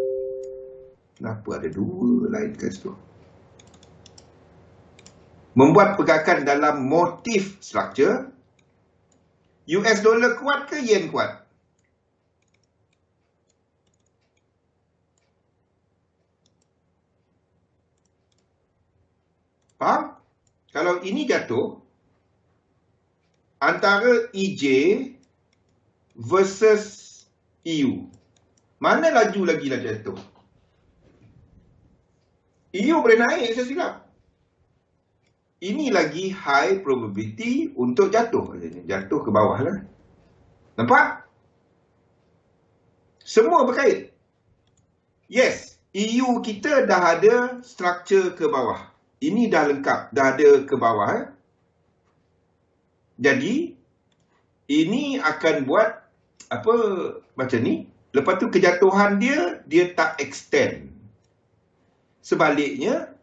kenapa ada dua lain kat situ? Membuat pergerakan dalam motif structure, US dollar kuat ke yen kuat? Faham? Kalau ini jatuh, antara EJ versus EU, mana laju lagi lah jatuh? EU boleh naik, saya silap. Ini lagi high probability untuk jatuh. Jatuh ke bawah lah. Nampak? Semua berkait. Yes, EU kita dah ada structure ke bawah. Ini dah lengkap, dah ada ke bawah. Jadi, ini akan buat apa macam ni. Lepas tu kejatuhan dia tak extend. Sebaliknya,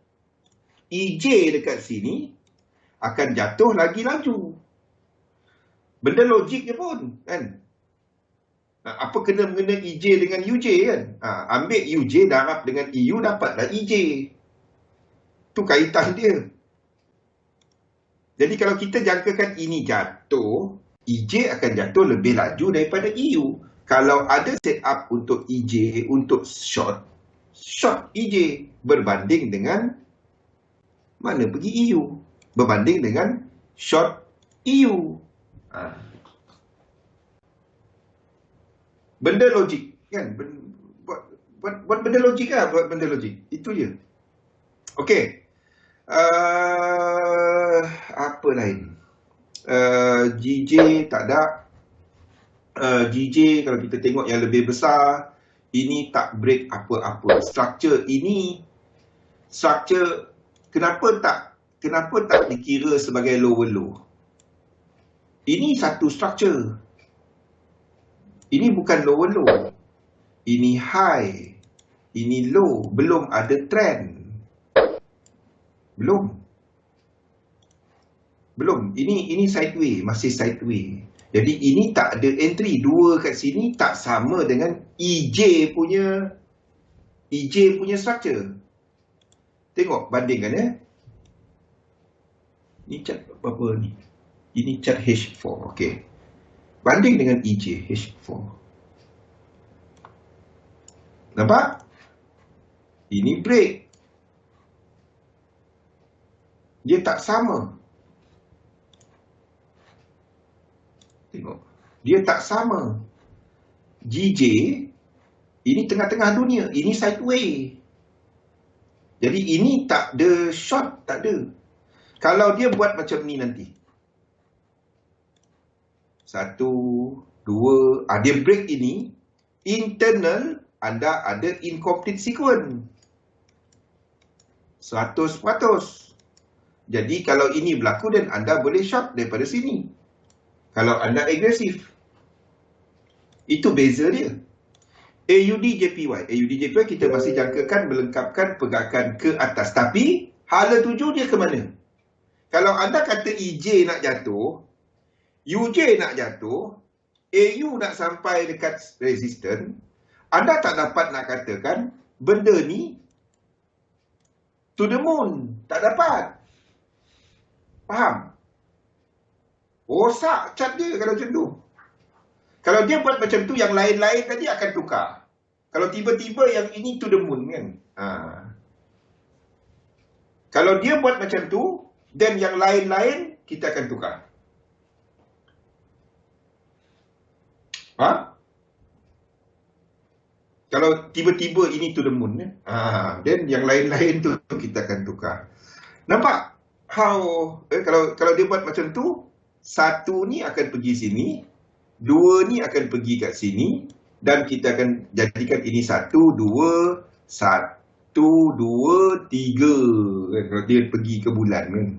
EJ dekat sini akan jatuh lagi laju. Benda logik je pun, kan? Apa kena mengena EJ dengan UJ kan? Ambil UJ darab dengan EU, dapatlah EJ. Tu kaitan dia. Jadi kalau kita jangkakan ini jatuh, EJ akan jatuh lebih laju daripada EU. Kalau ada set up untuk EJ, untuk short EJ berbanding dengan mana pergi EU? Berbanding dengan short EU. Benda logik kan? Buat benda logik lah, buat benda logik. Itu je. Okey. Apa lain? GJ tak ada. GJ kalau kita tengok yang lebih besar, ini tak break apa-apa. Structure kenapa tak dikira sebagai lower low? Ini satu structure. Ini bukan lower low. Ini high. Ini low. Belum ada trend. Belum. Ini sideway, masih sideway. Jadi ini tak ada entry. Dua kat sini tak sama dengan EJ punya structure. Tengok, bandingkan ya. Ini chart apa ni? Ini chart H4, okey. Banding dengan EJ H4. Nampak? Ini break. Dia tak sama. Tengok. Dia tak sama. GJ, ini tengah-tengah dunia. Ini sideway. Jadi ini tak ada short, tak ada. Kalau dia buat macam ni nanti. Satu, dua. Dia break ini. Internal, anda ada incomplete sequence. 100%. Jadi kalau ini berlaku dan anda boleh short daripada sini. Kalau anda agresif. Itu beza dia. AUD JPY. AUD JPY kita masih jangkakan melengkapkan pergerakan ke atas. Tapi hala tuju dia ke mana? Kalau anda kata EJ nak jatuh, UJ nak jatuh, AU nak sampai dekat resisten, anda tak dapat nak katakan benda ni to the moon. Tak dapat. Faham? Rosak cat dia kalau macam tu. Kalau dia buat macam tu, yang lain-lain tadi akan tukar. Kalau tiba-tiba yang ini to the moon kan. Kalau dia buat macam tu, dan yang lain-lain, kita akan tukar. Kalau tiba-tiba ini to the moon, dan yang lain-lain tu kita akan tukar. Nampak? Kalau dia buat macam tu, satu ni akan pergi sini, dua ni akan pergi kat sini, dan kita akan jadikan ini 1, 2, 1, 2, 3. Kalau dia pergi ke bulan kan.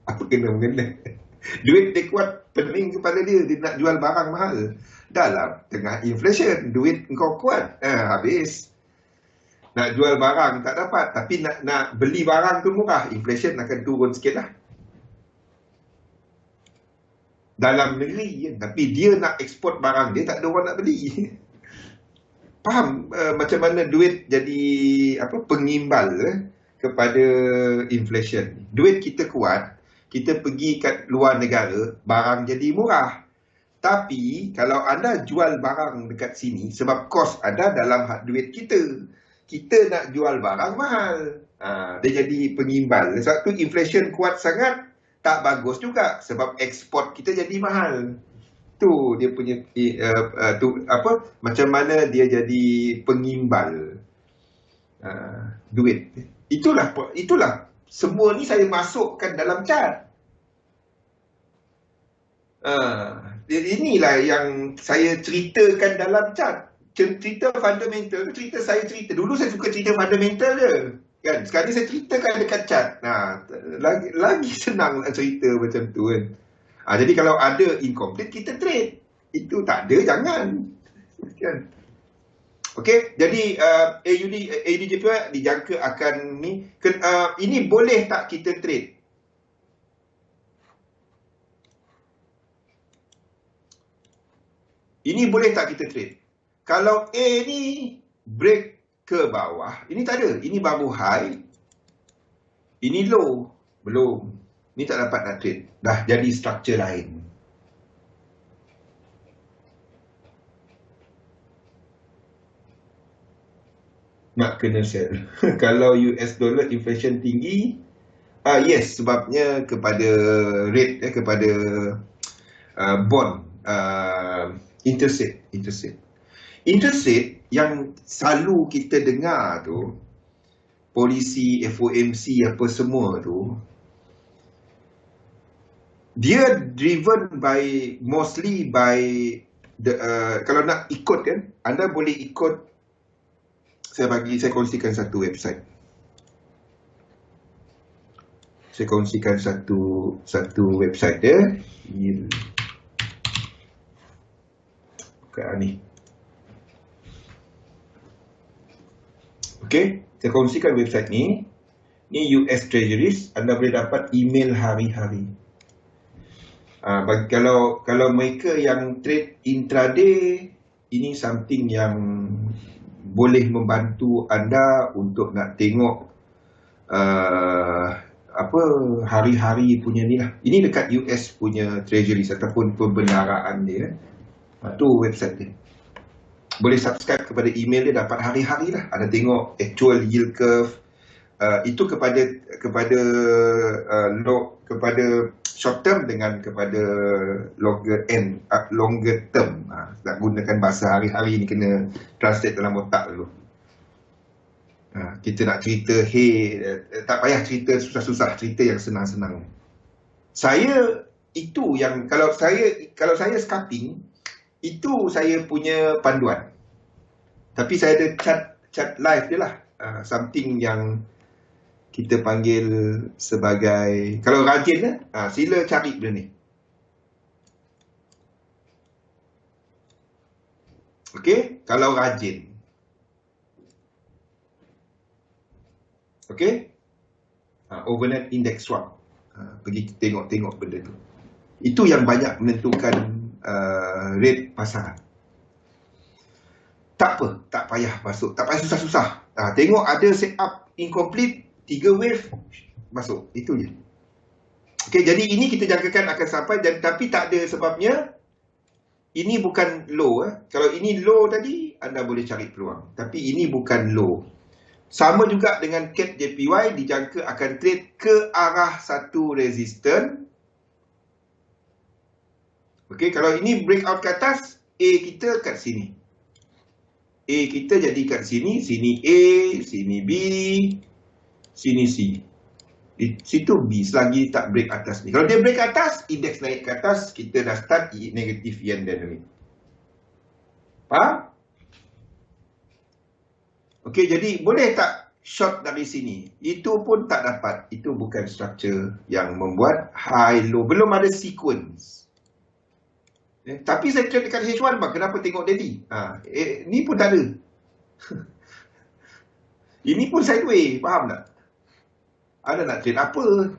Apa kena-mengena? Duit dia kuat, pening kepala dia nak jual barang mahal. Dalam tengah inflation, duit kau kuat, habis. Nak jual barang tak dapat, tapi nak beli barang tu murah, inflation akan turun sikit lah. Dalam negeri kan, tapi dia nak ekspor barang dia, tak ada orang nak beli. Faham macam mana duit jadi pengimbal kepada inflation. Duit kita kuat, kita pergi kat luar negara, barang jadi murah. Tapi kalau anda jual barang dekat sini, sebab kos ada dalam had duit kita, kita nak jual barang mahal. Dia jadi pengimbal. Sebab tu inflation kuat sangat, tak bagus juga. Sebab ekspor kita jadi mahal. Tu dia punya, macam mana dia jadi pengimbal duit. Itulah semua ni saya masukkan dalam chart. Inilah yang saya ceritakan dalam chart. Cerita fundamental, dulu saya suka cerita fundamental je kan. Sekarang ni saya ceritakan dekat chart. Lagi senang nak cerita macam tu kan. Jadi kalau ada incomplete, kita trade. Itu tak ada, jangan kan. Okey, jadi AUD dijangka akan ni. Ini boleh tak kita trade? Ini boleh tak kita trade? Kalau A ni break ke bawah, ini tak ada. Ini baru high. Ini low. Belum. Ini tak dapat nak trade. Dah jadi structure lain. Nak kena sell. Kalau US dollar inflation tinggi, yes, sebabnya kepada rate, kepada bond, interest rate yang selalu kita dengar tu, polisi, FOMC apa semua tu, dia driven mostly by kalau nak ikut kan, anda boleh ikut. Saya kongsikan satu website. Saya kongsikan satu website dia. Ni. Okey, saya kongsikan website ni. Ni US Treasuries, anda boleh dapat email hari-hari. Kalau mereka yang trade intraday, ini something yang boleh membantu anda untuk nak tengok hari-hari punya ni lah. Ini dekat US punya Treasuries ataupun pembendaraan dia. Tu website dia. Boleh subscribe kepada email dia, dapat hari-hari lah. Ada tengok actual yield curve. Itu kepada short term dengan kepada longer term. Nak gunakan bahasa hari-hari ni kena translate dalam otak dulu. Kita nak cerita, tak payah cerita susah-susah, cerita yang senang-senang. Saya itu yang kalau saya scalping, itu saya punya panduan. Tapi saya ada chat live dia lah. Something yang kita panggil sebagai, kalau rajin sila cari benda ni. Okey, kalau rajin. Okey. Overnight index swap. Pergi tengok benda tu. Itu yang banyak menentukan rate pasaran. Tak apa, tak payah masuk, tak payah susah-susah. Tengok ada setup incomplete, 3 wave, masuk. Itu je. Okey, jadi ini kita jangkakan akan sampai, tapi tak ada sebabnya. Ini bukan low. Kalau ini low tadi, anda boleh cari peluang. Tapi ini bukan low. Sama juga dengan CAT JPY, dijangka akan trade ke arah satu resistance. Okey, kalau ini breakout ke atas, A kita kat sini. A kita jadi kat sini, sini A, sini B, sini C. Di situ B selagi tak break atas ni. Kalau dia break atas, indeks naik ke atas, kita dah start negatif yen dynamic. Faham? Okey, jadi boleh tak short dari sini? Itu pun tak dapat. Itu bukan structure yang membuat high low. Belum ada sequence. Tapi saya trade dekat H1 bang, kenapa tengok Daddy? Ni pun tak ada. Ini pun sideways, faham tak? Anda nak trade apa?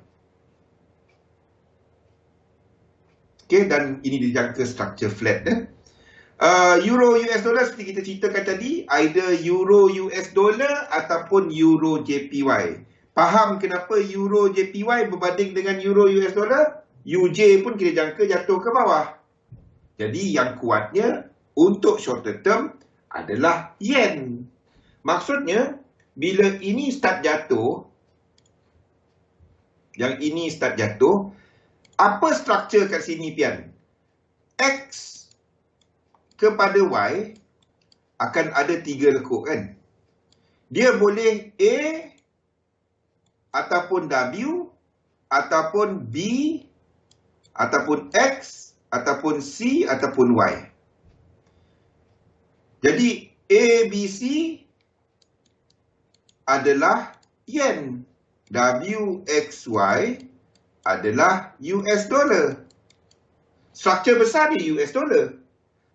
Okay, dan ini dijangka structure flat. Euro US dollar seperti kita ceritakan tadi, either Euro US dollar ataupun Euro JPY. Faham kenapa Euro JPY berbanding dengan Euro US dollar? UJ pun kita jangka jatuh ke bawah. Jadi yang kuatnya untuk shorter term adalah yen. Maksudnya, bila ini start jatuh, yang ini start jatuh, apa structure kat sini Pian? X kepada Y akan ada 3 lekuk kan? Dia boleh A ataupun W ataupun B ataupun X ataupun C ataupun Y. Jadi A, B, C adalah yen. W, X, Y adalah US dollar. Struktur besar di US dollar.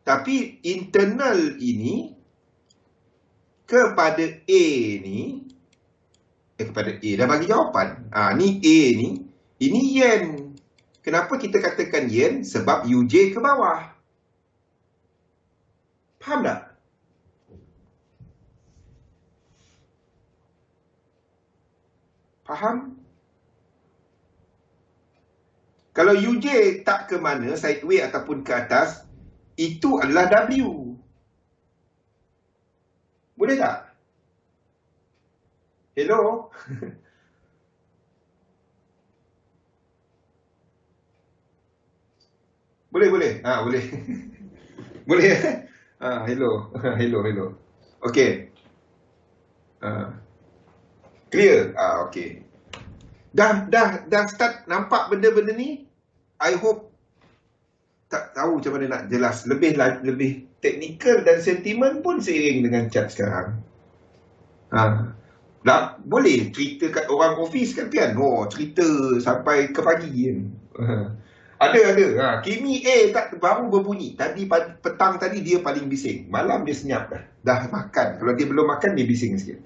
Tapi internal ini kepada A ni, kepada A dah bagi jawapan. Ni A ni, ini yen. Kenapa kita katakan yen? Sebab UJ ke bawah. Faham tak? Faham? Kalau UJ tak ke mana, sideways ataupun ke atas, itu adalah W. Boleh tak? Hello? Boleh. Boleh. Boleh. Hello. Hello. Okey. Clear? Okey. Dah start nampak benda-benda ni? I hope tak tahu macam mana nak jelas. Lebih teknikal dan sentimen pun seiring dengan chart sekarang. Boleh cerita kat orang office kan Pian? Cerita sampai ke pagi kan? Ada. Kimi A baru berbunyi. Tadi petang tadi dia paling bising. Malam dia senyap dah. Dah makan. Kalau dia belum makan dia bising sikit.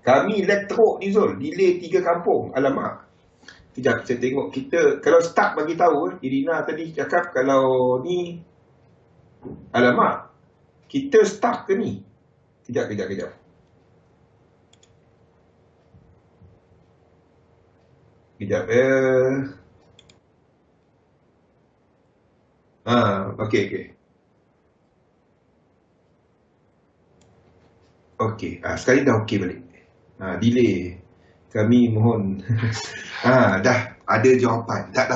Kami teruk ni Zul. Delay 3 kampung. Alamak. Sekejap saya tengok kita. Kalau start bagi tahu. Irina tadi cakap kalau ni. Alamak. Kita start ke ni? Kejap. Okey. Okey, sekali dah okey balik. Delay. Kami mohon. Dah ada jawapan. Tak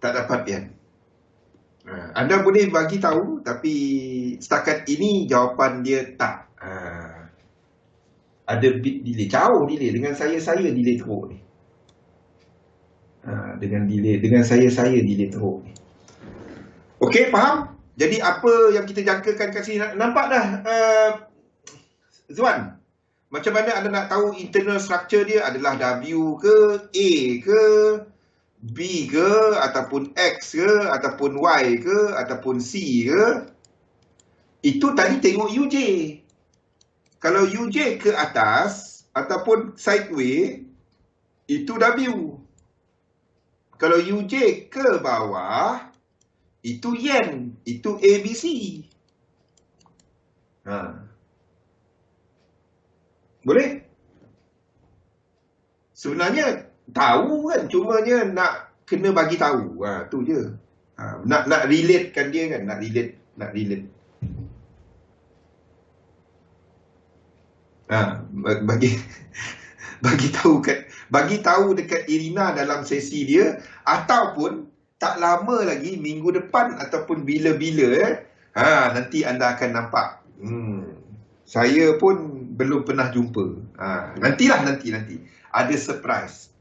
dapat Pian. Anda boleh bagi tahu tapi setakat ini jawapan dia tak. Ada bit delay. Jauh delay. Dengan saya delay teruk ni. Dengan saya delay teruk ni. Okey, faham? Jadi apa yang kita jangkakan kat sini, nampak dah Zuan? Macam mana anda nak tahu internal structure dia adalah W ke, A ke, B ke, ataupun X ke, ataupun Y ke, ataupun C ke. Itu tadi tengok UJ. Kalau UJ ke atas ataupun sideway, itu W. Kalau UJ ke bawah, itu yen, itu ABC. Boleh? Sebenarnya tahu kan, cumanya nak kena bagi tahu. Tu je. Nak relatekan dia kan, nak relate. Bagi tahu dekat Irina dalam sesi dia, ataupun tak lama lagi minggu depan ataupun bila-bila nanti anda akan nampak. Saya pun belum pernah jumpa. Nanti. Ada surprise.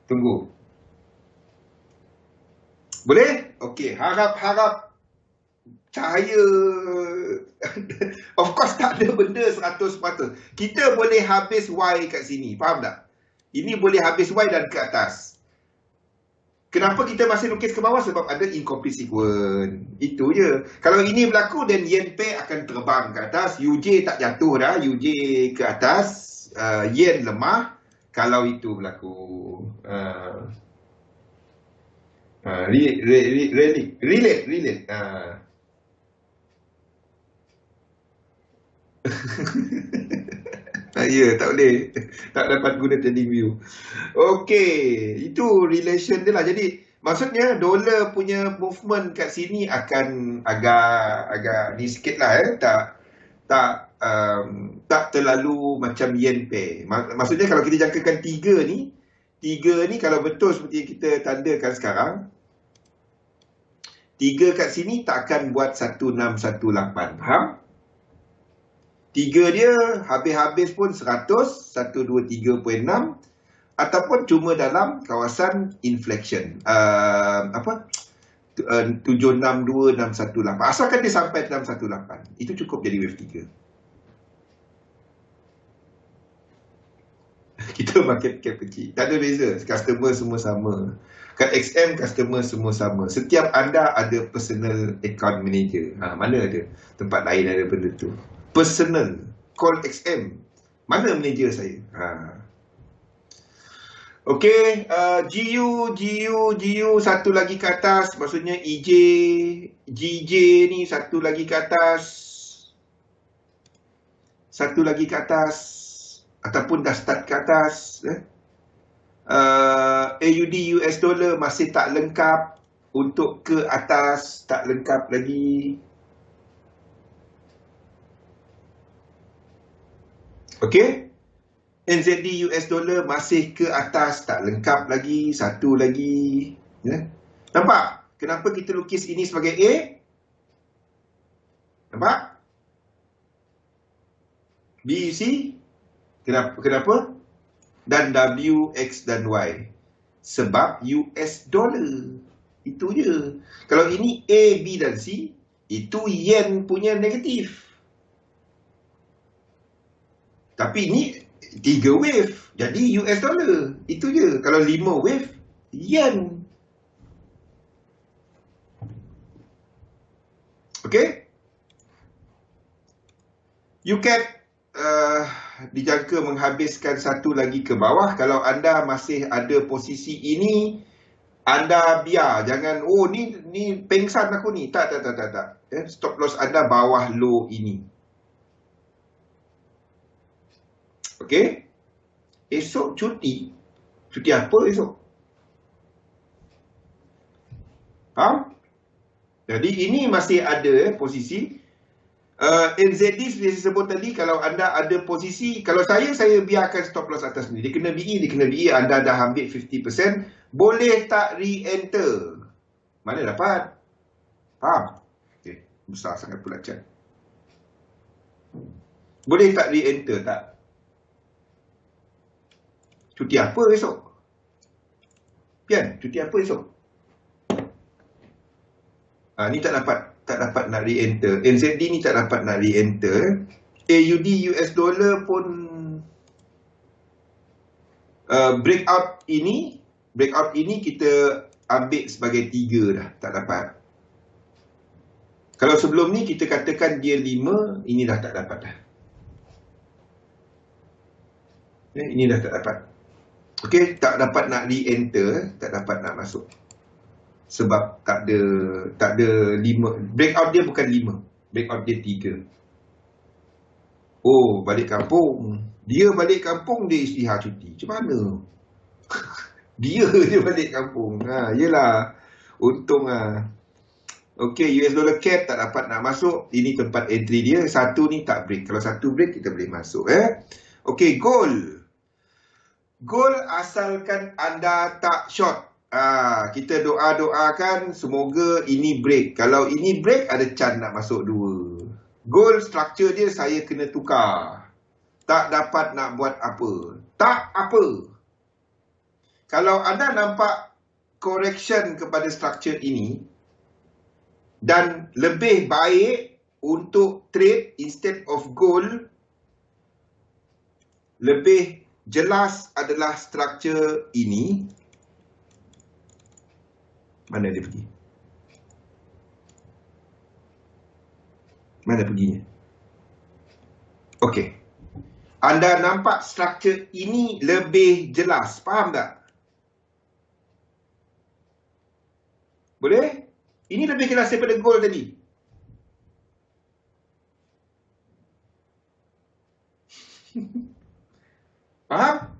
Tunggu. Boleh? Okey, harap cahaya. Of course tak ada benda 100%. Kita boleh habis Y kat sini. Faham tak? Ini boleh habis Y dan ke atas. Kenapa kita masih lukis ke bawah? Sebab ada incomplete sequence. Itu je. Kalau ini berlaku, then yen pair akan terbang ke atas. UJ tak jatuh dah. UJ ke atas. Yen lemah. Kalau itu berlaku. Relate. Ya, tak boleh. Tak dapat guna trading view. Okey, itu relation dia lah. Jadi, maksudnya dolar punya movement kat sini akan agak ni sikit lah. Tak terlalu macam yen pair. Maksudnya kalau kita jangkakan tiga ni kalau betul seperti yang kita tandakan sekarang, 3 kat sini tak akan buat 1618. Faham? 3 dia habis-habis pun 100, 123.6 ataupun cuma dalam kawasan inflection. 762618. Asalkan dia sampai 618, itu cukup jadi wave 3. Kita market cap kecil. Tak ada beza. Customer semua sama. Kat XM, customer semua sama. Setiap anda ada personal account manager. Mana ada tempat lain ada benda tu? Personal. Call XM. Mana manager saya? Okey. GU satu lagi ke atas. Maksudnya EJ, GJ ni satu lagi ke atas. Satu lagi ke atas. Ataupun dah start ke atas. AUD US dollar masih tak lengkap. Untuk ke atas tak lengkap lagi. Okey. NZD US dollar masih ke atas tak lengkap lagi. Satu lagi. Nampak? Kenapa kita lukis ini sebagai A? Nampak? B, C. Kenapa? Dan W, X dan Y. Sebab US dollar. Itu je. Kalau ini A, B dan C, itu yen punya negatif. Tapi ini 3 wave. Jadi US dollar. Itu je. Kalau 5 wave, yen. Okay? You can dijangka menghabiskan satu lagi ke bawah. Kalau anda masih ada posisi ini, anda biar. Jangan, oh ni pengsan aku ni. Tak. Stop loss anda bawah low ini. Okey. Esok cuti. Cuti apa esok? Faham? Jadi ini masih ada posisi. NZD seperti saya sebut tadi, kalau anda ada posisi, kalau saya biarkan stop loss atas ni. Dia kena BE, anda dah ambil 50%. Boleh tak re-enter? Mana dapat? Faham? Okay. Besar sangat pula chat. Boleh tak re-enter? Tak. Cuti apa esok? Pian, cuti apa esok? Ni tak dapat nak re-enter. NZD ni tak dapat nak re-enter. AUD US dollar pun breakout ini kita ambil sebagai 3 dah, tak dapat. Kalau sebelum ni kita katakan dia 5, ini dah tak dapat dah. Ini dah tak dapat. Okey, tak dapat nak re-enter, tak dapat nak masuk. Sebab tak ada 5. Breakout dia bukan 5. Breakout dia 3. Oh, balik kampung. Dia balik kampung, dia istihar cuti. Macam mana? Dia balik kampung. Yelah. Untung lah. Okey, US dollar cap tak dapat nak masuk. Ini tempat entry dia. Satu ni tak break. Kalau satu break, kita boleh masuk. Okey, gold. Gold asalkan anda tak short. Kita doa-doakan semoga ini break. Kalau ini break, ada chance nak masuk 2. Gold structure dia saya kena tukar. Tak dapat nak buat apa. Tak apa. Kalau anda nampak correction kepada structure ini dan lebih baik untuk trade instead of gold, lebih jelas adalah structure ini. Mana dia pergi? Mana perginya? Okey. Anda nampak struktur ini lebih jelas. Faham tak? Boleh? Ini lebih jelas daripada gold tadi. Faham?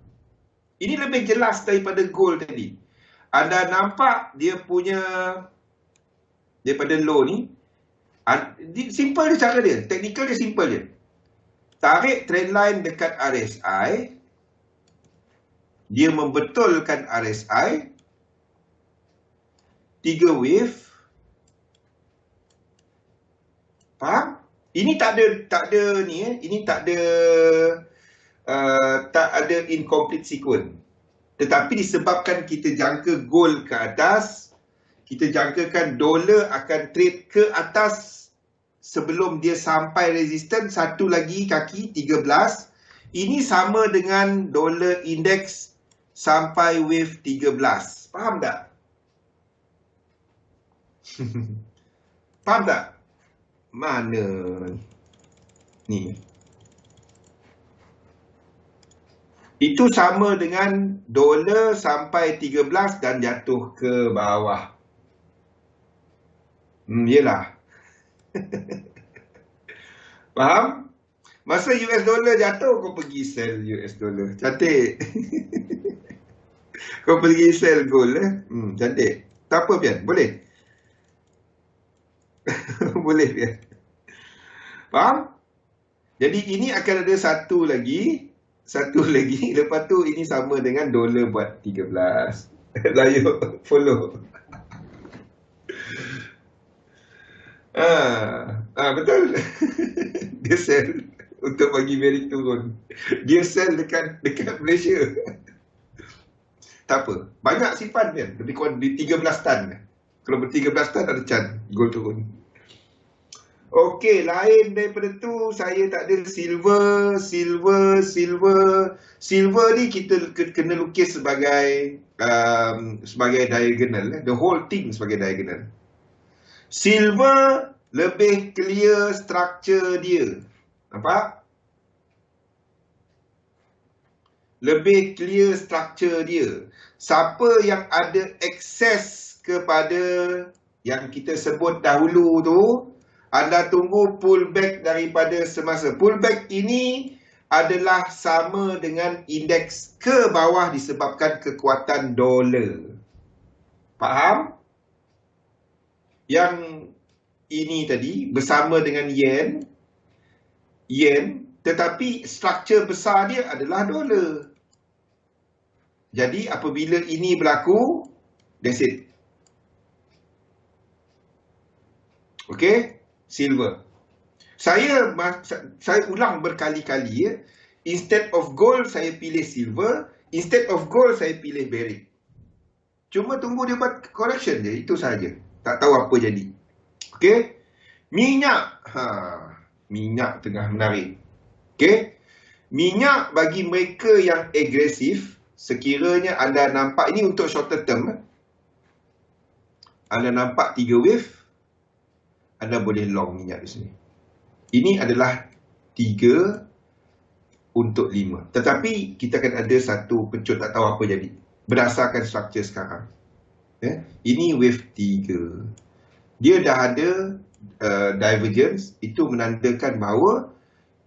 Ini lebih jelas daripada gold tadi. Anda nampak dia punya daripada low ni. Simple dia cara dia. Technical dia simple je. Tarik trend line dekat RSI. Dia membetulkan RSI. 3 wave. Faham? Ini tak ada ni ini tak ada incomplete sequence. Tetapi disebabkan kita jangka gold ke atas, kita jangkakan dolar akan trade ke atas sebelum dia sampai resistance. Satu lagi kaki 13. Ini sama dengan dolar index sampai wave 13. Faham tak? Faham tak? Mana ni? Itu sama dengan dolar sampai 13 dan jatuh ke bawah. Yelah. Faham? Masa US dollar jatuh, kau pergi sell US dollar. Cantik. Kau pergi sell gold. Cantik. Tak apa, Pian. Boleh? Boleh, Pian. Faham? Jadi ini akan ada satu lagi. Lepas tu ini sama dengan dolar buat 13. Layu, follow. Betul. Dia sell untuk bagi merit turun. Dia sell dekat Malaysia. Tak apa. Banyak simpan kan. Lebih kurang di 13 tan. Kalau ber-13 tan ada chance gold turun. Okey, lain daripada tu saya tak ada silver. Silver ni kita kena lukis sebagai diagonal. The whole thing sebagai diagonal. Silver lebih clear structure dia. Nampak? Lebih clear structure dia. Siapa yang ada akses kepada yang kita sebut dahulu tu, anda tunggu pullback daripada semasa. Pullback ini adalah sama dengan indeks ke bawah disebabkan kekuatan dolar. Faham? Yang ini tadi bersama dengan yen, tetapi struktur besar dia adalah dolar. Jadi apabila ini berlaku, that's it. Okey? Silver. Saya ulang berkali-kali ya. Instead of gold, saya pilih silver. Instead of gold, saya pilih berik. Cuma tunggu dia buat correction je, itu saja. Tak tahu apa jadi. Okey. Minyak. Minyak tengah menarik. Okey. Minyak bagi mereka yang agresif, sekiranya anda nampak, ini untuk shorter term. Anda nampak 3 wave, anda boleh long minyak di sini. Ini adalah 3 untuk 5. Tetapi kita akan ada satu pecut, tak tahu apa jadi. Berdasarkan struktur sekarang. Ini wave 3. Dia dah ada divergence. Itu menandakan bahawa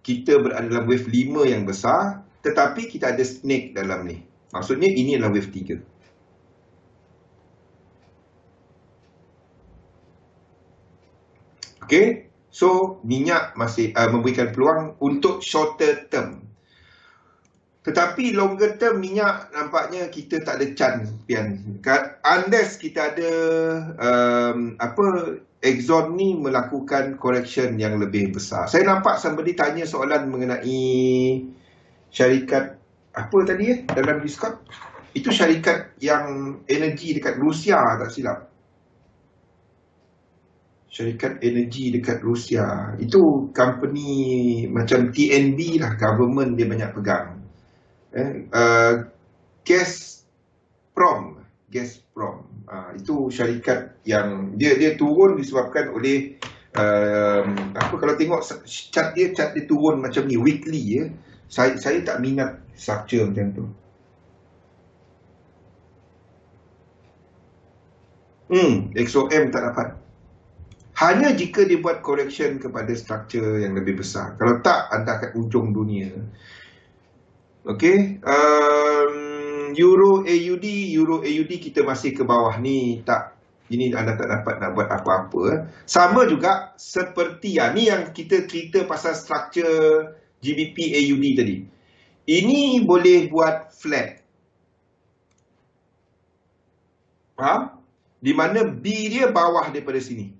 kita berada dalam wave 5 yang besar. Tetapi kita ada snake dalam ni. Maksudnya ini adalah wave 3. Okay. So, minyak masih memberikan peluang untuk shorter term. Tetapi longer term minyak nampaknya kita tak ada chance, Pian. Unless kita ada Exxon ni melakukan correction yang lebih besar. Saya nampak somebody tanya soalan mengenai syarikat apa tadi dalam Discord. Itu syarikat yang energi dekat Rusia, tak silap. Syarikat energi dekat Rusia. Itu company macam TNB lah, government dia banyak pegang. Gazprom. Itu syarikat yang dia turun disebabkan oleh kalau tengok chart dia turun macam ni weekly ya. Saya tak minat structure macam tu. XOM tak dapat. Hanya jika dia buat correction kepada structure yang lebih besar. Kalau tak, anda akan ujung dunia. Okey, Euro AUD kita masih ke bawah ni, tak, ini anda tak dapat nak buat apa-apa. Sama juga seperti ni yang kita cerita pasal structure GBP AUD tadi. Ini boleh buat flat. Faham? Di mana B dia bawah daripada sini.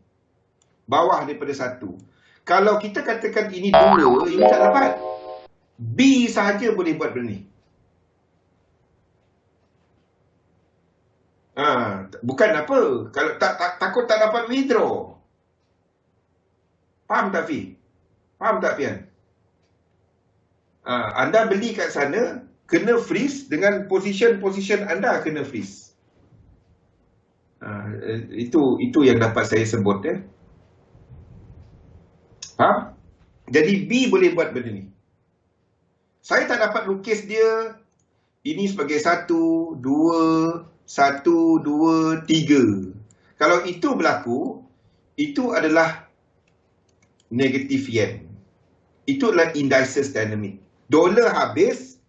Bawah daripada 1. Kalau kita katakan ini 2, ini tak dapat. B sahaja boleh buat benda ni. Bukan apa. Kalau takut tak dapat withdraw. Faham tak, Fi? Faham tak, Pian? Anda beli kat sana, kena freeze dengan position anda kena freeze. Itu yang dapat saya sebut. Faham? Jadi B boleh buat benda ni. Saya tak dapat lukis dia ini sebagai 1, 2, 1, 2, 3. Kalau itu berlaku, itu adalah negative yen. Itu adalah indices dynamic. Dolar habis,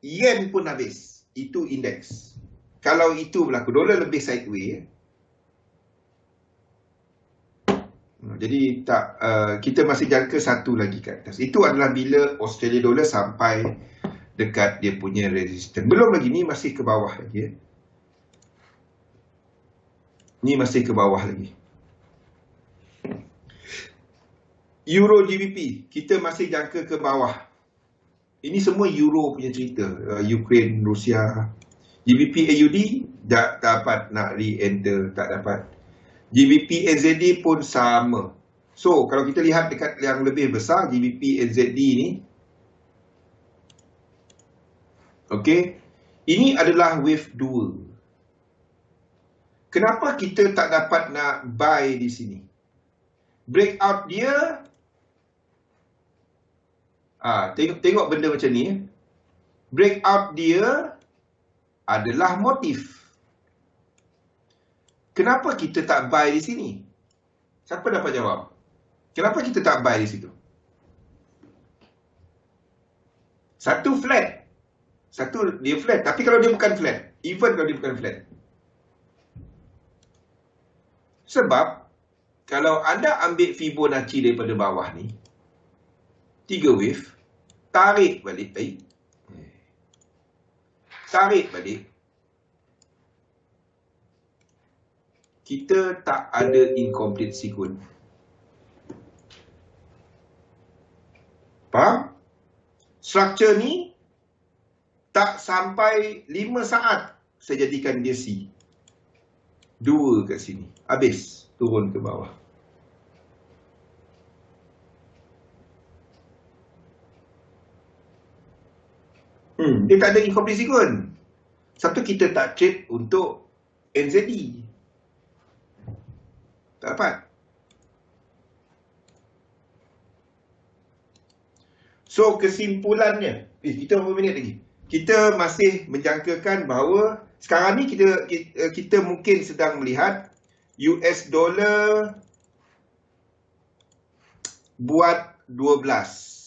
yen pun habis. Itu indeks. Kalau itu berlaku, dolar lebih sideways. Jadi kita masih jangka 1 lagi ke atas. Itu adalah bila Australia dollar sampai dekat dia punya resistance. Belum lagi, ni masih ke bawah lagi. Ni masih ke bawah lagi. Euro GBP, kita masih jangka ke bawah. Ini semua euro punya cerita. Ukraine, Rusia. GBP AUD tak dapat nak re-enter, tak dapat. GBP NZD pun sama. So, kalau kita lihat dekat yang lebih besar, GBP NZD ni. Okey. Ini adalah wave 2. Kenapa kita tak dapat nak buy di sini? Breakout dia. Tengok benda macam ni. Breakout dia adalah motif. Kenapa kita tak buy di sini? Siapa dapat jawab? Kenapa kita tak buy di situ? Satu flat. Satu dia flat. Tapi kalau dia bukan flat. Even kalau dia bukan flat. Sebab kalau anda ambil Fibonacci daripada bawah ni. 3 wave. Tarik balik. Tarik balik. Kita tak ada incomplete sequence. Faham? structure ni tak sampai 5 saat saya jadikan dia C. 2 kat sini. Habis. Turun ke bawah. Dia tak ada incomplete sequence. Sebab tu kita tak trade untuk NZD. Tak dapat. So kesimpulannya, kita berapa minit lagi? Kita masih menjangkakan bahawa sekarang ni kita mungkin sedang melihat US dollar buat 12.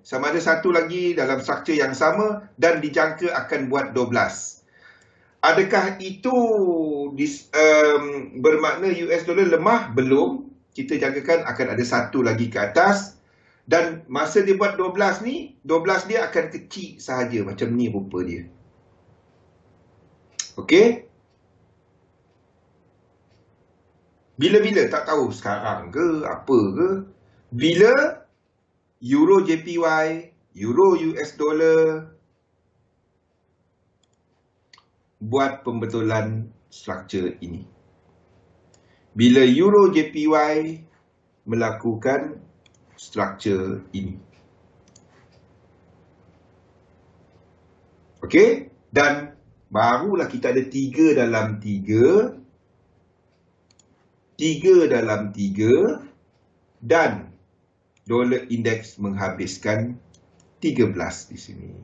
Sama ada satu lagi dalam struktur yang sama dan dijangka akan buat 12. Adakah itu bermakna US dollar lemah? Belum. Kita jangkakan akan ada satu lagi ke atas. Dan masa dia buat 12 ni, 12 dia akan kecil sahaja. Macam ni rupa dia. Okey? Bila-bila? Tak tahu sekarang ke, apa ke. Bila Euro JPY, Euro US dollar buat pembetulan struktur ini. Bila Euro JPY melakukan struktur ini. Okey? Dan barulah kita ada 3 dalam 3. 3 dalam 3. Dan dollar index menghabiskan 13 di sini.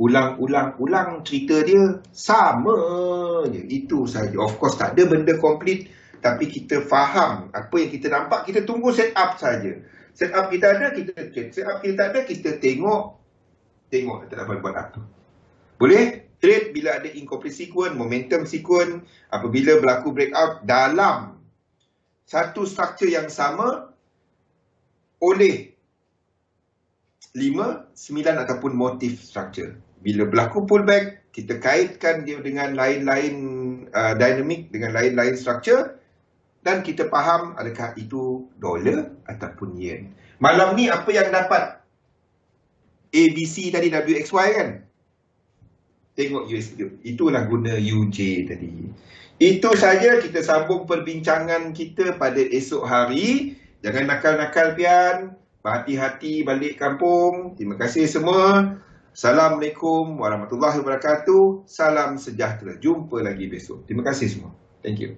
Ulang cerita dia sama je. Itu saja. Of course tak ada benda complete. Tapi kita faham apa yang kita nampak. Kita tunggu set up saja. Set up kita ada, kita trade. Set up kita tak ada, kita tengok kita dapat buat apa. Boleh? Trade bila ada incomplete sequence, momentum sequence. Apabila berlaku breakout dalam satu struktur yang sama oleh 5, 9 ataupun motif struktur. Bila berlaku pullback, kita kaitkan dia dengan lain-lain dinamik, dengan lain-lain struktur. Dan kita faham adakah itu dolar ataupun yen. Malam ni apa yang dapat? ABC tadi, WXY kan? Tengok USD. Itulah guna UJ tadi. Itu saja, kita sambung perbincangan kita pada esok hari. Jangan nakal-nakal pian. Berhati-hati balik kampung. Terima kasih semua. Assalamualaikum warahmatullahi wabarakatuh. Salam sejahtera. Jumpa lagi besok. Terima kasih semua. Thank you.